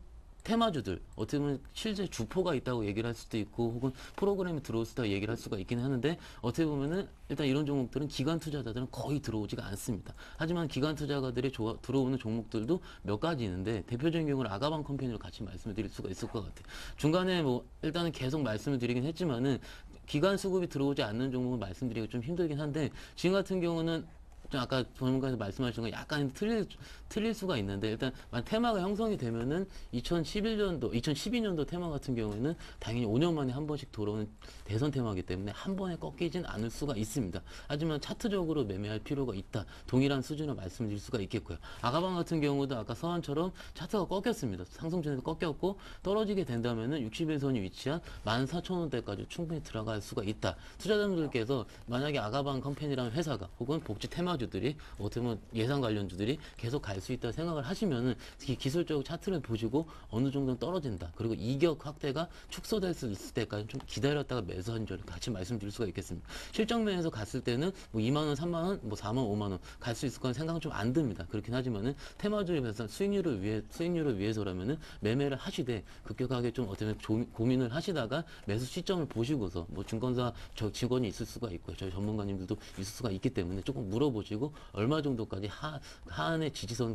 Speaker 4: 테마주들 어떻게 보면 실제 주포가 있다고 얘기를 할 수도 있고 혹은 프로그램에 들어올 때 얘기를 할 수가 있기는 하는데 어떻게 보면은 일단 이런 종목들은 기관 투자자들은 거의 들어오지가 않습니다. 하지만 기관 투자가들이 들어오는 종목들도 몇 가지 있는데 대표적인 경우는 아가방 컴퍼니로 같이 말씀을 드릴 수가 있을 것 같아요. 중간에 뭐 일단은 계속 말씀을 드리긴 했지만은 기관 수급이 들어오지 않는 종목을 말씀드리기 좀 힘들긴 한데 지금 같은 경우는 좀 아까 전문가에서 말씀하신 건 약간 틀릴 수가 있는데 일단 테마가 형성이 되면은 2012년도 테마 같은 경우에는 당연히 5년 만에 한 번씩 돌아오는 대선 테마이기 때문에 한 번에 꺾이진 않을 수가 있습니다. 하지만 차트적으로 매매할 필요가 있다. 동일한 수준으로 말씀드릴 수가 있겠고요. 아가방 같은 경우도 아까 서한처럼 차트가 꺾였습니다. 상승전에서 꺾였고 떨어지게 된다면은 60일선이 위치한 14,000원대까지 충분히 들어갈 수가 있다. 투자자분들께서 만약에 아가방 컴퍼니라는 회사가 혹은 복지 테마주들이 어떻게 보면 예상 관련주들이 계속 갈 수 있다 생각을 하시면은 기술적 차트를 보시고 어느 정도는 떨어진다. 그리고 이격 확대가 축소될 수 있을 때까지 좀 기다렸다가 매수한 점을 같이 말씀드릴 수가 있겠습니다. 실적 면에서 갔을 때는 뭐 2만 원, 3만 원, 뭐 4만, 5만 원 갈 수 있을 거라는 생각은 좀 안 듭니다. 그렇긴 하지만은 테마주에 비해서 수익률을 위해서라면은 매매를 하시되 급격하게 좀 어떻게 보면 고민을 하시다가 매수 시점을 보시고서 뭐 증권사 직원이 있을 수가 있고요. 저희 전문가님들도 있을 수가 있기 때문에 조금 물어보시고 얼마 정도까지 하한의 지지선까지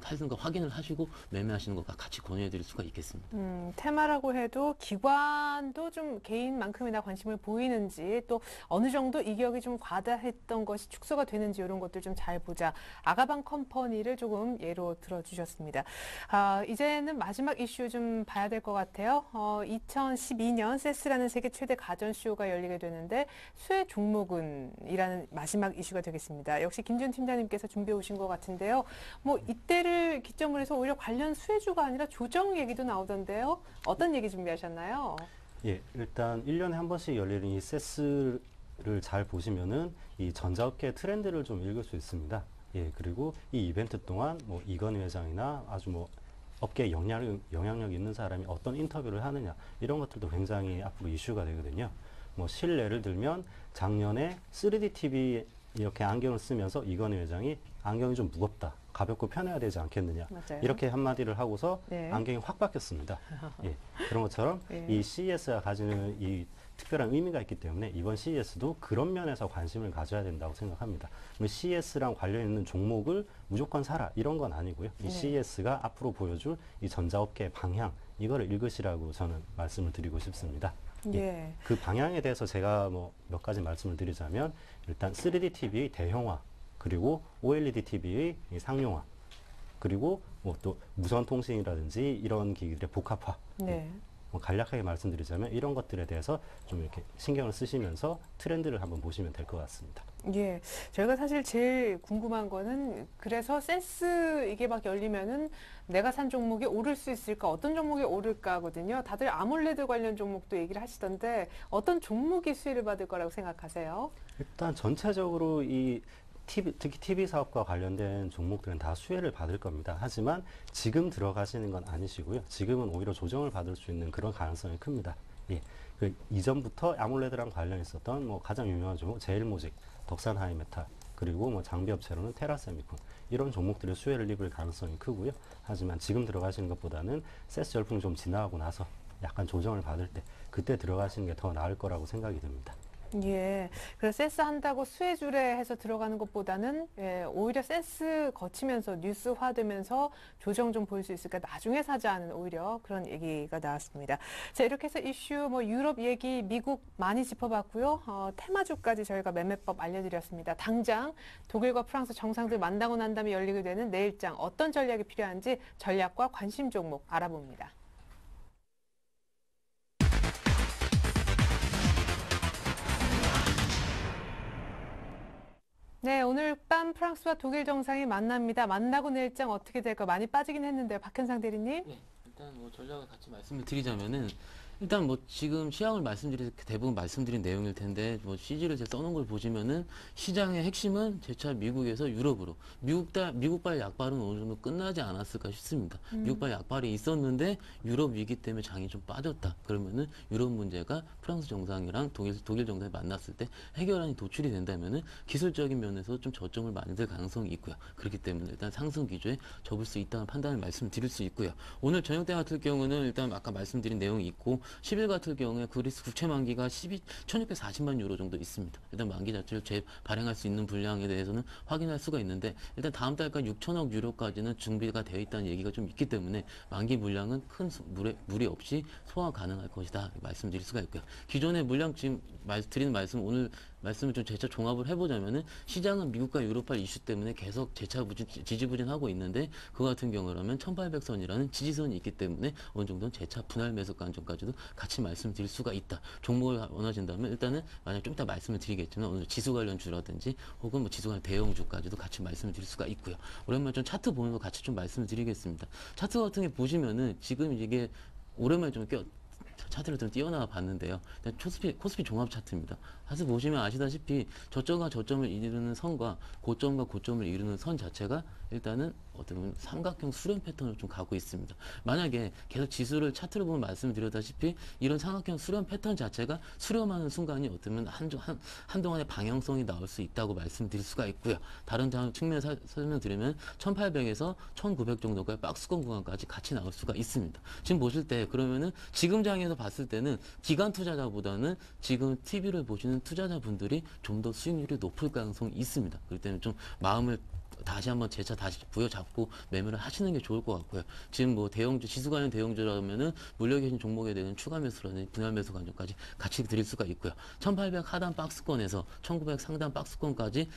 Speaker 4: 탈승과 확인을 하시고 매매하시는 것과 같이 권유해드릴 수가 있겠습니다.
Speaker 1: 테마라고 해도 기관도 좀 개인만큼이나 관심을 보이는지 또 어느 정도 이격이 좀 과다했던 것이 축소가 되는지 이런 것들 좀 잘 보자. 아가방 컴퍼니를 조금 예로 들어주셨습니다. 이제는 마지막 이슈 좀 봐야 될 것 같아요. 2012년 세스라는 세계 최대 가전쇼가 열리게 되는데 수혜 종목은이라는 마지막 이슈가 되겠습니다. 역시 김준 팀장님께서 준비해 오신 것 같은데요. 뭐 이때를 기점으로 해서 오히려 관련 수혜주가 아니라 조정 얘기도 나오던데요. 어떤 얘기 준비하셨나요?
Speaker 5: 예, 일단 1년에 한 번씩 열리는 이 세스를 잘 보시면은 이 전자업계 트렌드를 좀 읽을 수 있습니다. 예, 그리고 이 이벤트 동안 뭐 이건희 회장이나 아주 뭐 업계에 영향력 있는 사람이 어떤 인터뷰를 하느냐 이런 것들도 굉장히 앞으로 이슈가 되거든요. 뭐 실례를 들면 작년에 3D TV 이렇게 안경을 쓰면서 이건희 회장이 안경이 좀 무겁다. 가볍고 편해야 되지 않겠느냐.
Speaker 1: 맞아요.
Speaker 5: 이렇게 한마디를 하고서
Speaker 1: 네.
Speaker 5: 안경이 확 바뀌었습니다. 예, 그런 것처럼
Speaker 1: 네.
Speaker 5: 이 CES가 가지는 이 특별한 의미가 있기 때문에 이번 CES도 그런 면에서 관심을 가져야 된다고 생각합니다. CES랑 관련 있는 종목을 무조건 사라 이런 건 아니고요. 이
Speaker 1: 네.
Speaker 5: CES가 앞으로 보여줄 이 전자업계의 방향 이거를 읽으시라고 저는 말씀을 드리고 싶습니다.
Speaker 1: 예.
Speaker 5: 그 방향에 대해서 제가 뭐 몇 가지 말씀을 드리자면 일단 3D TV의 대형화 그리고 OLED TV의 상용화 그리고 뭐 또 무선 통신이라든지 이런 기기들의 복합화
Speaker 1: 네.
Speaker 5: 뭐 간략하게 말씀드리자면 이런 것들에 대해서 좀 이렇게 신경을 쓰시면서 트렌드를 한번 보시면 될 것 같습니다.
Speaker 1: 예, 저희가 사실 제일 궁금한 거는 그래서 세스 이게 막 열리면은 내가 산 종목이 오를 수 있을까, 어떤 종목이 오를까거든요. 다들 아몰레드 관련 종목도 얘기를 하시던데 어떤 종목이 수혜를 받을 거라고 생각하세요?
Speaker 5: 일단 전체적으로 이 특히 TV 사업과 관련된 종목들은 다 수혜를 받을 겁니다. 하지만 지금 들어가시는 건 아니시고요. 지금은 오히려 조정을 받을 수 있는 그런 가능성이 큽니다. 예. 그 이전부터 아몰레드랑 관련 있었던 뭐 가장 유명한 종목 제일모직, 덕산 하이메탈, 그리고 뭐 장비업체로는 테라세미콘 이런 종목들의 수혜를 입을 가능성이 크고요. 하지만 지금 들어가시는 것보다는 세스 열풍이 좀 지나가고 나서 약간 조정을 받을 때 그때 들어가시는 게 더 나을 거라고 생각이 듭니다.
Speaker 1: 예. 그래서 세스 한다고 수혜주례 해서 들어가는 것보다는 오히려 세스 거치면서 뉴스화되면서 조정 좀 볼 수 있을까 나중에 사자는 오히려 그런 얘기가 나왔습니다. 자, 이렇게 해서 이슈 유럽 얘기, 미국 많이 짚어봤고요. 테마주까지 저희가 매매법 알려드렸습니다. 당장 독일과 프랑스 정상들 만나고 난 다음에 열리게 되는 내일장 어떤 전략이 필요한지 전략과 관심 종목 알아봅니다. 네, 오늘 밤 프랑스와 독일 정상이 만납니다. 만나고 내일장 어떻게 될까 많이 빠지긴 했는데요. 박현상 대리님.
Speaker 4: 네, 일단 전략을 같이 말씀을 드리자면은 일단 지금 시황을 대부분 말씀드린 내용일 텐데 CG를 제가 써놓은 걸 보시면은 시장의 핵심은 재차 미국에서 유럽으로 미국발 약발은 어느 정도 끝나지 않았을까 싶습니다. 미국발 약발이 있었는데 유럽 위기 때문에 장이 좀 빠졌다. 그러면은 유럽 문제가 프랑스 정상이랑 독일 정상이 만났을 때 해결안이 도출이 된다면은 기술적인 면에서 좀 저점을 만들 가능성이 있고요. 그렇기 때문에 일단 상승 기조에 접을 수 있다는 판단을 말씀드릴 수 있고요. 오늘 저녁 때 같은 경우는 일단 아까 말씀드린 내용이 있고 10일 같은 경우에 그리스 국채 만기가 1640만 유로 정도 있습니다. 일단 만기 자체를 발행할 수 있는 분량에 대해서는 확인할 수가 있는데 일단 다음 달까지 6천억 유로까지는 준비가 되어 있다는 얘기가 좀 있기 때문에 만기 물량은 큰 무리 없이 소화 가능할 것이다 말씀드릴 수가 있고요. 기존의 물량 지금 드리는 말씀 오늘 말씀을 좀 재차 종합을 해보자면은 시장은 미국과 유럽발 이슈 때문에 계속 지지부진하고 있는데 그 같은 경우라면 1800선이라는 지지선이 있기 때문에 어느 정도는 재차 분할 매수 관점까지도 같이 말씀드릴 수가 있다. 종목을 원하신다면 일단은 만약 좀 이따 말씀을 드리겠지만 오늘 지수 관련주라든지 혹은 지수 관련 대형주까지도 같이 말씀을 드릴 수가 있고요. 오랜만에 좀 차트 보면서 같이 좀 말씀을 드리겠습니다. 차트 같은 게 보시면은 지금 이게 오랜만에 차트를 좀 띄어나와 봤는데요. 일단 코스피 종합 차트입니다. 사실 보시면 아시다시피 저점과 저점을 이루는 선과 고점과 고점을 이루는 선 자체가 일단은 어떻게 보면 삼각형 수렴 패턴을 좀 가고 있습니다. 만약에 계속 지수를 차트를 보면 말씀드렸다시피 이런 삼각형 수렴 패턴 자체가 수렴하는 순간이 어쩌면 한동안의 방향성이 나올 수 있다고 말씀드릴 수가 있고요. 다른 측면에서 설명드리면 1800에서 1900 정도까지 박스권 구간까지 같이 나올 수가 있습니다. 지금 보실 때 그러면은 지금 장에서 봤을 때는 기관 투자자보다는 지금 TV를 보시는 투자자분들이 좀 더 수익률이 높을 가능성이 있습니다. 그렇기 때문에 좀 마음을 다시 한번 다시 부여잡고 매매를 하시는 게 좋을 것 같고요. 지금 대형주, 지수 관련 대형주라면은 물려 계신 종목에 대한 추가 매수라든지 분할 매수 관점까지 같이 드릴 수가 있고요. 1800 하단 박스권에서 1900 상단 박스권까지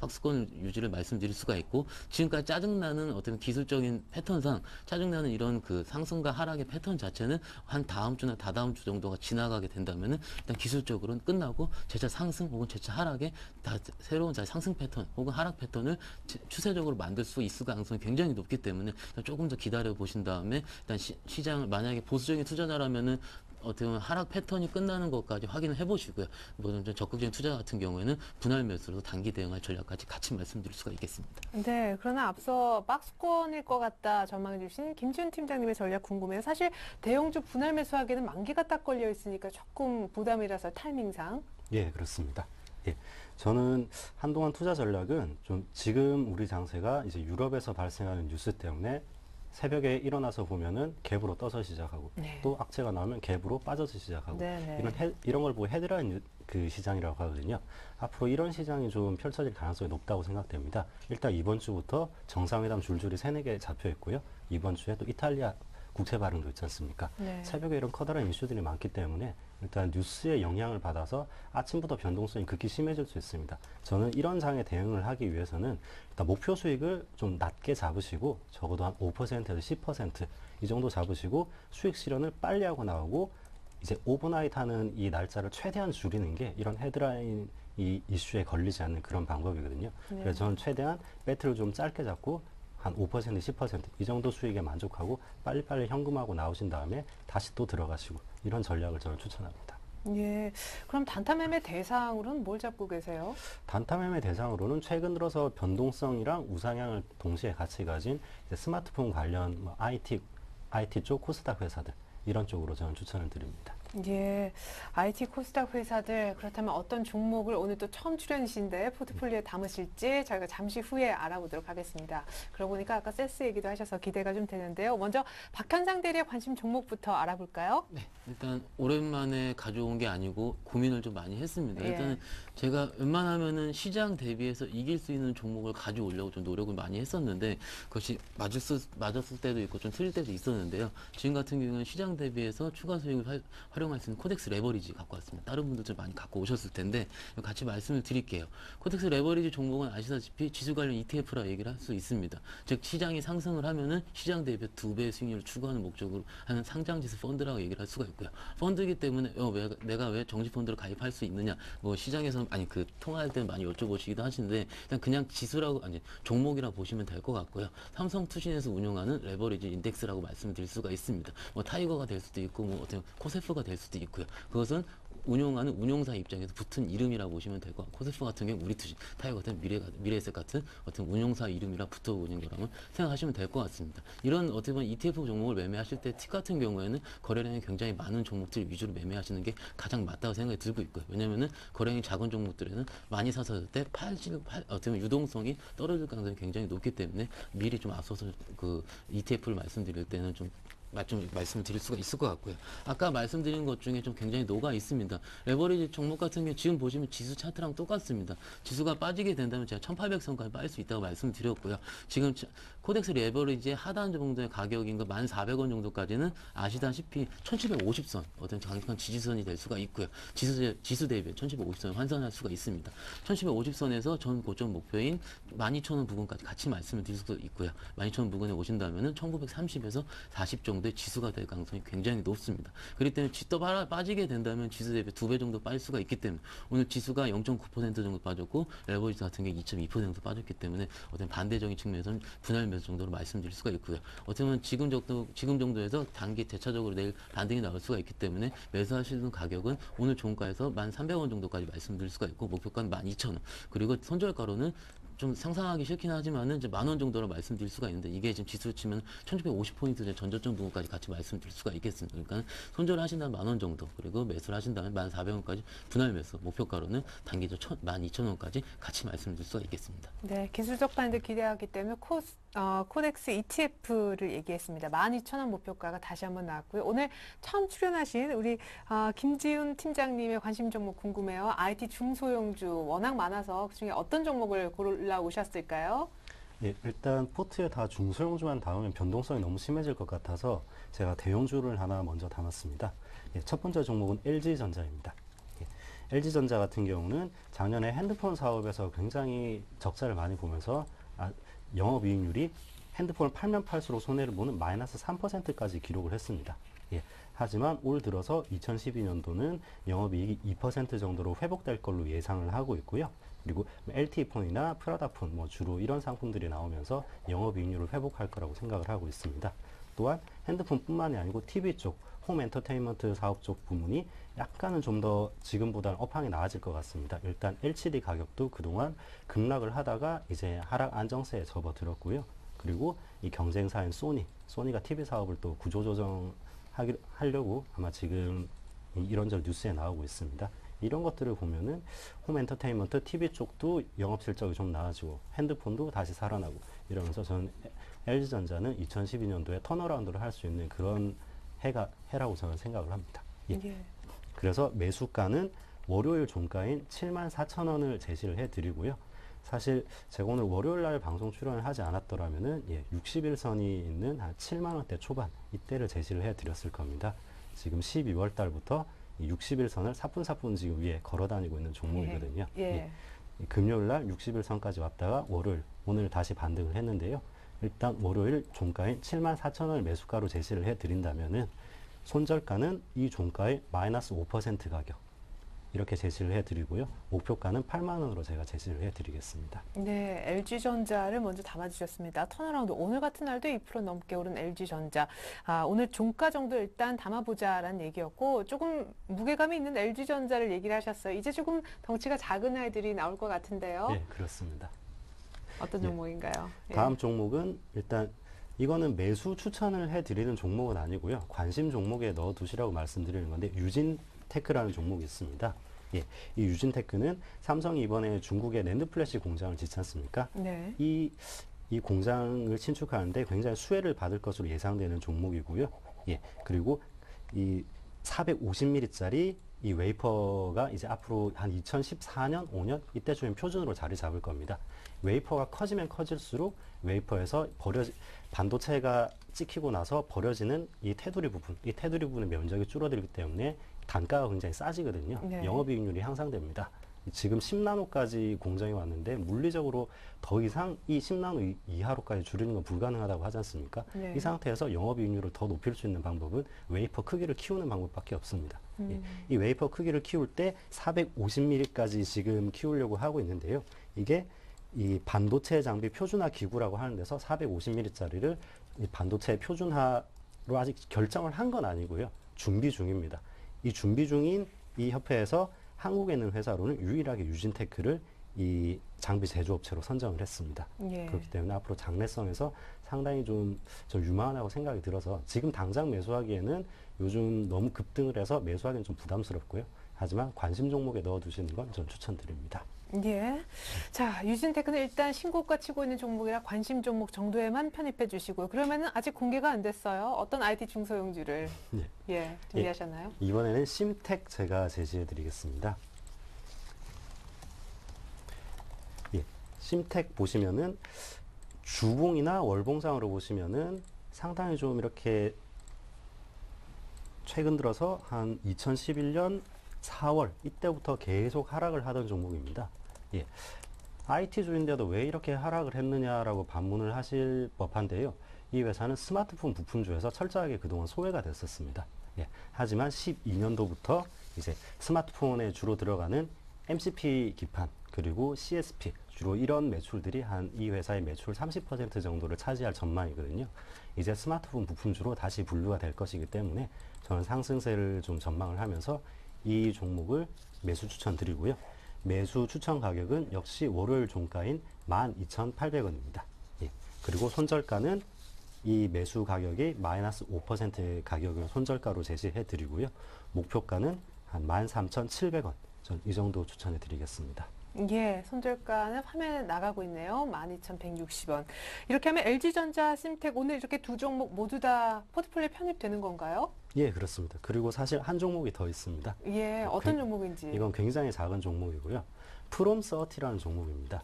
Speaker 4: 박스권 유지를 말씀드릴 수가 있고 지금까지 짜증나는 어떤 기술적인 패턴상 짜증나는 이런 그 상승과 하락의 패턴 자체는 한 다음 주나 다다음 주 정도가 지나가게 된다면은 일단 기술적으로는 끝나고 재차 상승 혹은 재차 하락의 새로운 상승 패턴 혹은 하락 패턴을 추세적으로 만들 수 있을 가능성이 굉장히 높기 때문에 조금 더 기다려 보신 다음에 일단 시장을 만약에 보수적인 투자자라면은 어떻게 보면 하락 패턴이 끝나는 것까지 확인을 해보시고요. 좀 적극적인 투자 같은 경우에는 분할 매수로 단기 대응할 전략까지 같이 말씀드릴 수가 있겠습니다.
Speaker 1: 네, 그러나 앞서 박스권일 것 같다 전망해 주신 김지훈 팀장님의 전략 궁금해요. 사실 대형주 분할 매수하기에는 만기가 딱 걸려 있으니까 조금 부담이라서 타이밍상.
Speaker 5: 예, 그렇습니다. 예, 저는 한동안 투자 전략은 좀 지금 우리 장세가 이제 유럽에서 발생하는 뉴스 때문에 새벽에 일어나서 보면은 갭으로 떠서 시작하고
Speaker 1: 네.
Speaker 5: 또 악재가 나오면 갭으로 빠져서 시작하고
Speaker 1: 네.
Speaker 5: 이런 걸 보고 헤드라인 그 시장이라고 하거든요. 앞으로 이런 시장이 좀 펼쳐질 가능성이 높다고 생각됩니다. 일단 이번 주부터 정상회담 줄줄이 3-4개 잡혀 있고요. 이번 주에 또 이탈리아 국채 발행도 있지 않습니까?
Speaker 1: 네.
Speaker 5: 새벽에 이런 커다란 이슈들이 많기 때문에 일단 뉴스의 영향을 받아서 아침부터 변동성이 극히 심해질 수 있습니다. 저는 이런 장에 대응을 하기 위해서는 일단 목표 수익을 좀 낮게 잡으시고 적어도 한 5%에서 10% 이 정도 잡으시고 수익 실현을 빨리 하고 나오고 이제 오버나잇 하는 이 날짜를 최대한 줄이는 게 이런 헤드라인 이 이슈에 걸리지 않는 그런 방법이거든요.
Speaker 1: 네.
Speaker 5: 그래서 저는 최대한 배트를 좀 짧게 잡고 한 5%, 10% 이 정도 수익에 만족하고 빨리빨리 현금하고 나오신 다음에 다시 또 들어가시고 이런 전략을 저는 추천합니다.
Speaker 1: 예, 그럼 단타 매매 대상으로는 뭘 잡고 계세요?
Speaker 5: 단타 매매 대상으로는 최근 들어서 변동성이랑 우상향을 동시에 같이 가진 이제 스마트폰 관련 IT 쪽 코스닥 회사들 이런 쪽으로 저는 추천을 드립니다.
Speaker 1: 예, IT 코스닥 회사들 그렇다면 어떤 종목을 오늘 또 처음 출연이신데 포트폴리오에 담으실지 저희가 잠시 후에 알아보도록 하겠습니다. 그러고 보니까 아까 세스 얘기도 하셔서 기대가 좀 되는데요. 먼저 박현상 대리의 관심 종목부터 알아볼까요?
Speaker 4: 네, 일단 오랜만에 가져온 게 아니고 고민을 좀 많이 했습니다.
Speaker 1: 예.
Speaker 4: 일단은 제가 웬만하면은 시장 대비해서 이길 수 있는 종목을 가져오려고 좀 노력을 많이 했었는데 그것이 맞았을 때도 있고 좀 틀릴 때도 있었는데요. 지금 같은 경우는 시장 대비해서 추가 수익을 활용할 수 있는 코덱스 레버리지 갖고 왔습니다. 다른 분들 좀 많이 갖고 오셨을 텐데 같이 말씀을 드릴게요. 코덱스 레버리지 종목은 아시다시피 지수 관련 ETF라 얘기를 할 수 있습니다. 즉 시장이 상승을 하면은 시장 대비 2배의 수익률을 추구하는 목적으로 하는 상장지수 펀드라고 얘기를 할 수가 있고요. 펀드이기 때문에 내가 왜 정지 펀드를 가입할 수 있느냐? 뭐 시장에서 그 통화할 때는 많이 여쭤보시기도 하시는데 그냥 지수라고 종목이라 보시면 될 것 같고요. 삼성투신에서 운영하는 레버리지 인덱스라고 말씀드릴 수가 있습니다. 뭐 타이거가 될 수도 있고 뭐 어떤 코세프가 될 수도 있고요. 그것은 운용하는 운용사 입장에서 붙은 이름이라고 보시면 될 것 같고 코세프 같은 경우 우리투신, 타이거 같은 미래에셋 같은 어떤 운용사 이름이라 붙어오는 거라고 생각하시면 될 것 같습니다. 이런 어떻게 보면 ETF 종목을 매매하실 때 틱 같은 경우에는 거래량이 굉장히 많은 종목들 위주로 매매하시는 게 가장 맞다고 생각이 들고 있고요. 왜냐면은 거래량이 작은 종목들에는 많이 사서 때 어떻게 보면 유동성이 떨어질 가능성이 굉장히 높기 때문에 미리 좀 앞서서 그 ETF를 말씀드릴 때는 좀 말씀을 드릴 수가 있을 것 같고요. 아까 말씀드린 것 중에 좀 굉장히 녹아 있습니다. 레버리지 종목 같은 경우 지금 보시면 지수 차트랑 똑같습니다. 지수가 빠지게 된다면 제가 1800선까지 빠질 수 있다고 말씀드렸고요. 지금 코덱스 레버리지의 하단 정도의 가격인 거 1400원 정도까지는 아시다시피 1750선 어떤 강력한 지지선이 될 수가 있고요. 지수 대비 1750선 환산할 수가 있습니다. 1750선에서 전 고점 목표인 12000원 부근까지 같이 말씀을 드릴 수도 있고요. 12000원 부근에 오신다면은 1930에서 40 정도의 지수가 될 가능성이 굉장히 높습니다. 그렇기 때문에 또 빠지게 된다면 지수 대비 2배 정도 빠질 수가 있기 때문에 오늘 지수가 0.9% 정도 빠졌고 레버리지 같은 게 2.2% 빠졌기 때문에 어떤 반대적인 측면에서는 분할 매수 정도로 말씀드릴 수가 있고요. 어떻게 보면 지금 정도에서 단기 대차적으로 내일 반등이 나올 수가 있기 때문에 매수하시는 가격은 오늘 종가에서 1300원 정도까지 말씀드릴 수가 있고 목표가는 12000원 그리고 손절가로는 좀 상상하기 싫긴 하지만은 이제 10,000원 정도로 말씀드릴 수가 있는데 이게 지금 지수로 치면 1750포인트 전저점 부분까지 같이 말씀드릴 수가 있겠습니다. 그러니까 손절을 하신다면 10,000원 정도 그리고 매수를 하신다면 1400원까지 분할 매수 목표가로는 단기적 12,000원까지 같이 말씀드릴 수가 있겠습니다.
Speaker 1: 네, 기술적 반등 기대하기 때문에 코덱스 ETF를 얘기했습니다. 12,000원 목표가가 다시 한번 나왔고요. 오늘 처음 출연하신 우리 김지훈 팀장님의 관심 종목 궁금해요. IT 중소형주 워낙 많아서 그중에 어떤 종목을 골라오셨을까요?
Speaker 5: 예, 일단 포트에 다 중소형주만 담으면 변동성이 너무 심해질 것 같아서 제가 대형주를 하나 먼저 담았습니다. 예, 첫 번째 종목은 LG전자입니다. LG전자 같은 경우는 작년에 핸드폰 사업에서 굉장히 적자를 많이 보면서 영업이익률이 핸드폰을 팔면 팔수록 손해를 보는 마이너스 3%까지 기록을 했습니다. 예, 하지만 올 들어서 2012년도는 영업이익이 2% 정도로 회복될 걸로 예상을 하고 있고요. 그리고 LTE폰이나 프라다폰 주로 이런 상품들이 나오면서 영업이익률을 회복할 거라고 생각을 하고 있습니다. 또한 핸드폰뿐만이 아니고 TV 쪽, 홈 엔터테인먼트 사업 쪽 부문이 약간은 좀 더 지금보다는 업황이 나아질 것 같습니다. 일단 LCD 가격도 그동안 급락을 하다가 이제 하락 안정세에 접어들었고요. 그리고 이 경쟁사인 소니가 TV 사업을 또 구조조정 하려고 아마 지금 이런저런 뉴스에 나오고 있습니다. 이런 것들을 보면은 홈 엔터테인먼트 TV 쪽도 영업 실적이 좀 나아지고 핸드폰도 다시 살아나고 이러면서 저는 LG전자는 2012년도에 턴어라운드를 할 수 있는 그런 해라고 저는 생각을 합니다. 예.
Speaker 1: 예.
Speaker 5: 그래서 매수가는 월요일 종가인 74,000원을 제시를 해드리고요. 사실 제가 오늘 월요일 날 방송 출연을 하지 않았더라면은 60일선이 있는 한 7만 원대 초반 이때를 제시를 해드렸을 겁니다. 지금 12월 달부터 60일선을 사뿐사뿐 지금 위에 걸어다니고 있는 종목이거든요.
Speaker 1: 예.
Speaker 5: 금요일 날 60일선까지 왔다가 오늘 다시 반등을 했는데요. 일단 월요일 종가인 74,000원을 매수가로 제시를 해드린다면은 손절가는 이 종가의 마이너스 5% 가격 이렇게 제시를 해드리고요. 목표가는 8만 원으로 제가 제시를 해드리겠습니다.
Speaker 1: 네, LG전자를 먼저 담아주셨습니다. 턴어라운드 오늘 같은 날도 2% 넘게 오른 LG전자. 오늘 종가 정도 일단 담아보자라는 얘기였고 조금 무게감이 있는 LG전자를 얘기를 하셨어요. 이제 조금 덩치가 작은 아이들이 나올 것 같은데요.
Speaker 5: 네, 그렇습니다.
Speaker 1: 어떤 종목인가요?
Speaker 5: 다음 종목은 일단 이거는 매수 추천을 해드리는 종목은 아니고요. 관심 종목에 넣어두시라고 말씀드리는 건데 유진테크라는 종목이 있습니다. 예, 이 유진테크는 삼성이 이번에 중국의 낸드플래시 공장을 짓지 않습니까?
Speaker 1: 네.
Speaker 5: 이 공장을 신축하는데 굉장히 수혜를 받을 것으로 예상되는 종목이고요. 예, 그리고 이 450mm짜리 이 웨이퍼가 이제 앞으로 한 2014년, 5년 이때쯤엔 표준으로 자리 잡을 겁니다. 웨이퍼가 커지면 커질수록 웨이퍼에서 반도체가 찍히고 나서 버려지는 이 테두리 부분의 면적이 줄어들기 때문에 단가가 굉장히 싸지거든요.
Speaker 1: 네.
Speaker 5: 영업이익률이 향상됩니다. 지금 10나노까지 공정이 왔는데 물리적으로 더 이상 이 10나노 이하로까지 줄이는 건 불가능하다고 하지 않습니까?
Speaker 1: 네.
Speaker 5: 이 상태에서 영업이익률을 더 높일 수 있는 방법은 웨이퍼 크기를 키우는 방법밖에 없습니다. 예. 이 웨이퍼 크기를 키울 때 450mm까지 지금 키우려고 하고 있는데요. 이게 이 반도체 장비 표준화 기구라고 하는 데서 450mm짜리를 반도체 표준화로 아직 결정을 한 건 아니고요. 준비 중입니다. 이 준비 중인 이 협회에서 한국에 있는 회사로는 유일하게 유진테크를 이 장비 제조업체로 선정을 했습니다.
Speaker 1: 예.
Speaker 5: 그렇기 때문에 앞으로 장래성에서 상당히 좀 유망하다고 생각이 들어서 지금 당장 매수하기에는 요즘 너무 급등을 해서 매수하기는 좀 부담스럽고요. 하지만 관심 종목에 넣어두시는 건 전 추천드립니다.
Speaker 1: 예. 자, 유진테크는 일단 신고가 치고 있는 종목이라 관심 종목 정도에만 편입해 주시고요. 그러면은 아직 공개가 안 됐어요. 어떤 IT 중소형주를 준비하셨나요?
Speaker 5: 이번에는 심텍 제가 제시해 드리겠습니다. 예, 심텍 보시면은 주봉이나 월봉상으로 보시면은 상당히 좀 이렇게 최근 들어서 한 2011년 4월 이때부터 계속 하락을 하던 종목입니다. 예. IT주인데도 왜 이렇게 하락을 했느냐라고 반문을 하실 법한데요. 이 회사는 스마트폰 부품주에서 철저하게 그동안 소외가 됐었습니다. 예. 하지만 12년도부터 이제 스마트폰에 주로 들어가는 MCP 기판 그리고 CSP 주로 이런 매출들이 한 이 회사의 매출 30% 정도를 차지할 전망이거든요. 이제 스마트폰 부품주로 다시 분류가 될 것이기 때문에 저는 상승세를 좀 전망을 하면서 이 종목을 매수 추천드리고요. 매수 추천 가격은 역시 월요일 종가인 12,800원입니다. 예. 그리고 손절가는 이 매수 가격이 마이너스 5% 가격을 손절가로 제시해 드리고요. 목표가는 한 13,700원. 전 이 정도 추천해 드리겠습니다.
Speaker 1: 예, 손절가는 화면에 나가고 있네요. 12,160원. 이렇게 하면 LG전자, 심텍 오늘 이렇게 두 종목 모두 다 포트폴리오에 편입되는 건가요?
Speaker 5: 예, 그렇습니다. 그리고 사실 한 종목이 더 있습니다.
Speaker 1: 예, 어떤 종목인지.
Speaker 5: 이건 굉장히 작은 종목이고요. 프롬서티라는 종목입니다.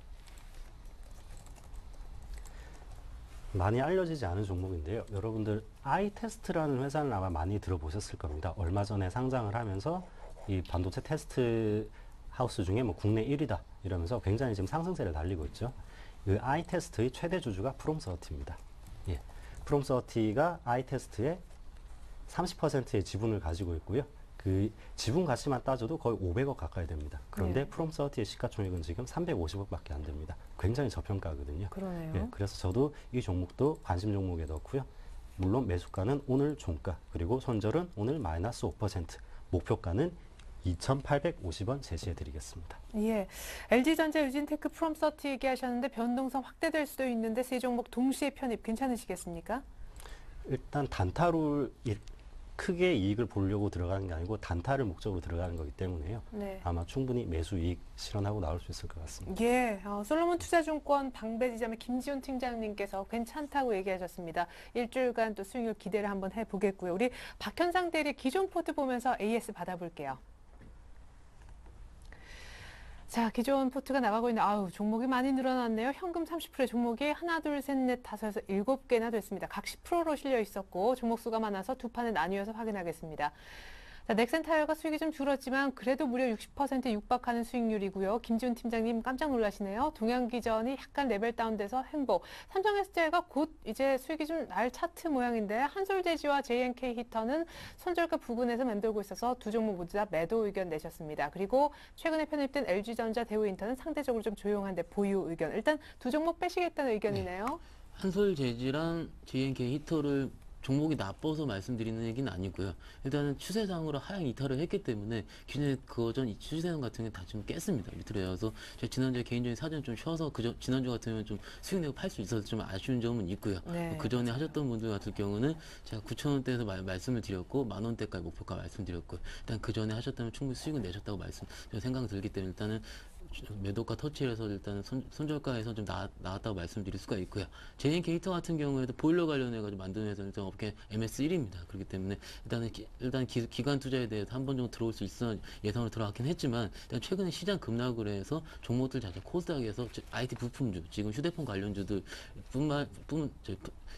Speaker 5: 많이 알려지지 않은 종목인데요. 여러분들 아이테스트라는 회사는 아마 많이 들어보셨을 겁니다. 얼마 전에 상장을 하면서 이 반도체 테스트 하우스 중에 뭐 국내 1위다 이러면서 굉장히 지금 상승세를 달리고 있죠. 그 아이테스트의 최대 주주가 프롬서티입니다. 예. 프롬서티가 아이테스트의 30%의 지분을 가지고 있고요. 그 지분 가치만 따져도 거의 500억 가까이 됩니다. 그런데
Speaker 1: 네.
Speaker 5: 프롬서티의 시가총액은 지금 350억밖에 안 됩니다. 굉장히 저평가거든요.
Speaker 1: 그러네요.
Speaker 5: 예, 그래서 저도 이 종목도 관심 종목에 넣고요. 물론 매수가는 오늘 종가 그리고 손절은 오늘 마이너스 5%, 목표가는 2,850원 제시해 드리겠습니다.
Speaker 1: 예, LG전자, 유진테크, 프롬서티 얘기하셨는데 변동성 확대될 수도 있는데 세 종목 동시에 편입 괜찮으시겠습니까?
Speaker 5: 일단 단타로 크게 이익을 보려고 들어가는 게 아니고 단타를 목적으로 들어가는 거기 때문에요.
Speaker 1: 네.
Speaker 5: 아마 충분히 매수 이익 실현하고 나올 수 있을 것 같습니다.
Speaker 1: 예, 솔로몬 투자증권 방배지점의 김지훈 팀장님께서 괜찮다고 얘기하셨습니다. 일주일간 또 수익률 기대를 한번 해보겠고요. 우리 박현상 대리 기존 포트 보면서 AS 받아볼게요. 자, 기존 포트가 나가고 있는 종목이 많이 늘어났네요. 현금 30%의 종목이 하나, 둘, 셋, 넷, 다섯에서 7개나 됐습니다. 각 10%로 실려 있었고 종목 수가 많아서 두 판에 나뉘어서 확인하겠습니다. 자, 넥센타이어가 수익이 좀 줄었지만 그래도 무려 60%에 육박하는 수익률이고요. 김지훈 팀장님 깜짝 놀라시네요. 동양기전이 약간 레벨 다운돼서 행보. 삼성SDI가 곧 이제 수익이 좀 날 차트 모양인데 한솔대지와 JNK 히터는 손절가 부근에서 맴돌고 있어서 두 종목 모두 다 매도 의견 내셨습니다. 그리고 최근에 편입된 LG전자, 대우인터는 상대적으로 좀 조용한데 보유 의견. 일단 두 종목 빼시겠다는 의견이네요.
Speaker 4: 한솔재지랑 JNK 히터를 종목이 나빠서 말씀드리는 얘기는 아니고요. 일단은 추세상으로 하향 이탈을 했기 때문에 기존에 그전 이 추세상 같은 경우는 다 좀 깼습니다. 밑으로 해서 제가 지난주에 개인적인 사전 좀 쉬어서 지난주 같은 경우는 좀 수익 내고 팔 수 있어서 좀 아쉬운 점은 있고요.
Speaker 1: 네.
Speaker 4: 그 전에 하셨던 분들 같은 경우는 제가 9,000원대에서 말씀을 드렸고 10,000원대까지 목표가 말씀드렸고요. 일단 그 전에 하셨다면 충분히 수익을 내셨다고 생각이 들기 때문에 일단은 매도가 터치해서 일단 손절가에서 좀 나왔다고 말씀드릴 수가 있고요. 제인 캐릭터 같은 경우에도 보일러 관련해가지고 만드는 회사는 일단 업계 MS1입니다. 그렇기 때문에 일단 기관 투자에 대해서 한 번 정도 들어올 수 있어 예상으로 들어갔긴 했지만 일단 최근에 시장 급락을 해서 종목들 자체 코스닥에서 IT 부품주, 지금 휴대폰 관련주들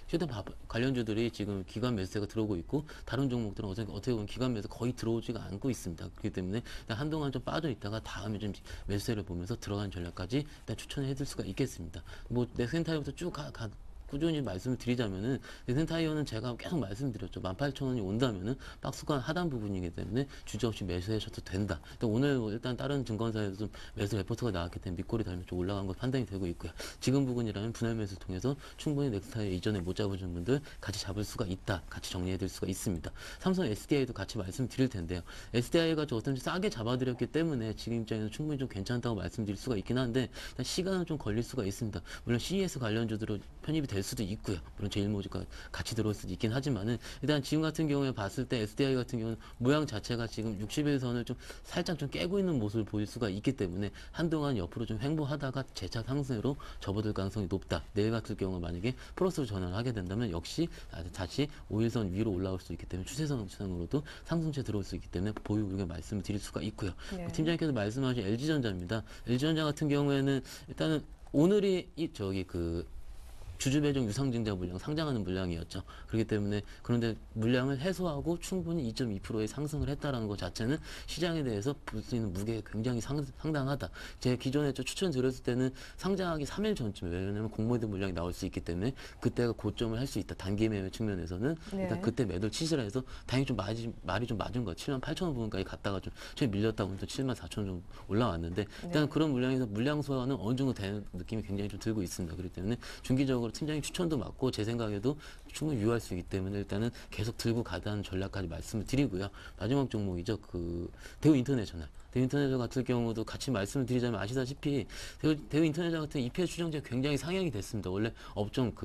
Speaker 4: 휴대폰 관련주들이 지금 기관 매수세가 들어오고 있고 다른 종목들은 어떻게 보면 기관 매수 거의 들어오지가 않고 있습니다. 그렇기 때문에 일단 한동안 좀 빠져 있다가 다음에 좀 매수세를 보면서 들어간 전략까지 일단 추천해 드릴 수가 있겠습니다. 뭐 넥센타이어부터 쭉 꾸준히 말씀을 드리자면은 넥센타이어는 제가 계속 말씀드렸죠. 18,000원이 온다면은 박스권 하단 부분이기 때문에 주저없이 매수하셔도 된다. 오늘 일단 다른 증권사에서 좀 매수 레포트가 나왔기 때문에 밑꼬리 달면 좀 올라간 거 판단이 되고 있고요. 지금 부분이라면 분할 매수를 통해서 충분히 넥센타이어 이전에 못 잡으신 분들 같이 잡을 수가 있다. 같이 정리해 드릴 수가 있습니다. 삼성 SDI도 같이 말씀드릴 텐데요. SDI가 좀 싸게 잡아드렸기 때문에 지금 입장에서 충분히 좀 괜찮다고 말씀드릴 수가 있긴 한데 일단 시간은 좀 걸릴 수가 있습니다. 물론 CES 관련주들로 편입이 될 수도 있고요. 물론 제일모직과 같이 들어올 수도 있긴 하지만은 일단 지금 같은 경우에 봤을 때 SDI 같은 경우는 모양 자체가 지금 60일선을 좀 살짝 좀 깨고 있는 모습을 보일 수가 있기 때문에 한동안 옆으로 좀 횡보하다가 재차 상승으로 접어들 가능성이 높다. 내일 같은 경우 만약에 플러스로 전환을 하게 된다면 역시 다시 5일선 위로 올라올 수 있기 때문에 추세선으로도 상승세 들어올 수 있기 때문에 보유 우리가 말씀을 드릴 수가 있고요.
Speaker 1: 네.
Speaker 4: 팀장님께서 말씀하신 LG전자입니다. LG전자 같은 경우에는 일단은 오늘이 주주 배정 유상증자 물량, 상장하는 물량이었죠. 그렇기 때문에 그런데 물량을 해소하고 충분히 2.2%의 상승을 했다라는 것 자체는 시장에 대해서 볼 수 있는 무게가 굉장히 상당하다. 제가 기존에 추천드렸을 때는 상장하기 3일 전쯤에 왜냐하면 공모된 물량이 나올 수 있기 때문에 그때가 고점을 할 수 있다. 단기 매매 측면에서는
Speaker 1: 네.
Speaker 4: 일단 그때 매도를 치시라 해서 다행히 좀 말이 좀 맞은 거예요. 78,000원 부분까지 갔다가 좀 최근 밀렸다고 또 74,000원 정도 올라왔는데 일단
Speaker 1: 네.
Speaker 4: 그런 물량에서 물량 소화는 어느 정도 되는 느낌이 굉장히 좀 들고 있습니다. 그렇기 때문에 중기적으로 팀장님 추천도 맞고 제 생각에도 충분히 유효할 수 있기 때문에 일단은 계속 들고 가다는 전략까지 말씀을 드리고요. 마지막 종목이죠. 대우 인터내셔널. 대우 인터내셔널 같은 경우도 같이 말씀을 드리자면 아시다시피 대우 인터내셔널 같은 EPS 추정치가 굉장히 상향이 됐습니다. 원래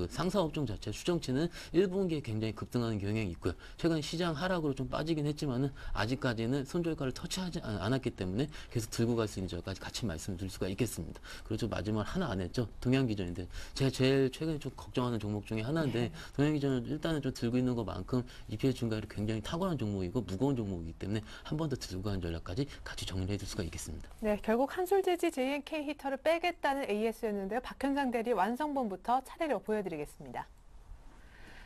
Speaker 4: 상사 업종 자체 추정치는 1분기에 굉장히 급등하는 경향이 있고요. 최근 시장 하락으로 좀 빠지긴 했지만은 아직까지는 손절가를 터치하지 않았기 때문에 계속 들고 갈 수 있는 점까지 같이 말씀을 드릴 수가 있겠습니다. 그리고 마지막 하나 안 했죠. 동양기전인데 제가 제일 최근에 좀 걱정하는 종목 중에 하나인데 동양기전은 일단은 좀 들고 있는 것만큼 EPS 증가율이 굉장히 탁월한 종목이고 무거운 종목이기 때문에 한 번 더 들고 가는 전략까지 같이 정리해 줄 수가 있겠습니다.
Speaker 1: 네, 결국 한솔재지 JNK 히터를 빼겠다는 AS였는데요. 박현상 대리 완성본부터 차례로 보여드리겠습니다.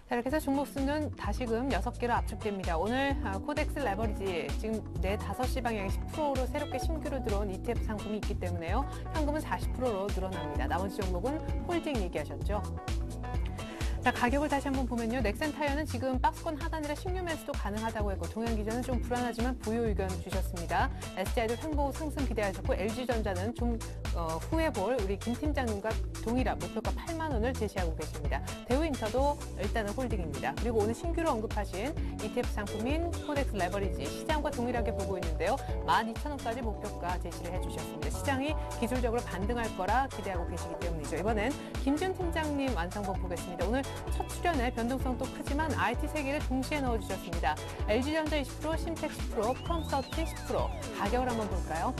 Speaker 1: 자, 이렇게 해서 종목수는 다시금 6개로 압축됩니다. 오늘 코덱스 레버리지 지금 5시 방향에 10%로 새롭게 신규로 들어온 ETF 상품이 있기 때문에요. 현금은 40%로 늘어납니다. 나머지 종목은 홀딩 얘기하셨죠. 자, 가격을 다시 한번 보면요. 넥센타이어는 지금 박스권 하단이라 신규 매수도 가능하다고 했고 동양기전은 좀 불안하지만 부유 의견 주셨습니다. SDI도 횡보 상승 기대하셨고 LG전자는 좀 후에 볼 우리 김 팀장님과 동일한 목표가 8만 원을 제시하고 계십니다. 대우인터도 일단은 홀딩입니다. 그리고 오늘 신규로 언급하신 ETF 상품인 코덱스 레버리지 시장과 동일하게 보고 있는데요. 12,000원까지 목표가 제시를 해주셨습니다. 시장이 기술적으로 반등할 거라 기대하고 계시기 때문이죠. 이번엔 김준 팀장님 완성본 보겠습니다. 오늘 첫 출연에 변동성도 크지만 IT 세계를 동시에 넣어주셨습니다. LG전자 20%, 심텍 10%, 프롬서치 10%. 가격을 한번 볼까요?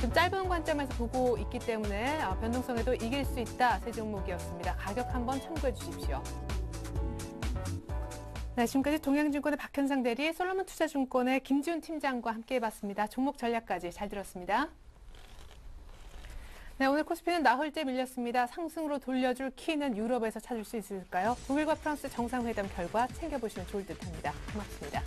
Speaker 1: 좀 짧은 관점에서 보고 있기 때문에 변동성에도 이길 수 있다. 세 종목이었습니다. 가격 한번 참고해 주십시오. 네, 지금까지 동양증권의 박현상 대리, 솔로몬 투자증권의 김지훈 팀장과 함께 해봤습니다. 종목 전략까지 잘 들었습니다. 네, 오늘 코스피는 나흘째 밀렸습니다. 상승으로 돌려줄 키는 유럽에서 찾을 수 있을까요? 독일과 프랑스 정상회담 결과 챙겨보시면 좋을 듯합니다. 고맙습니다.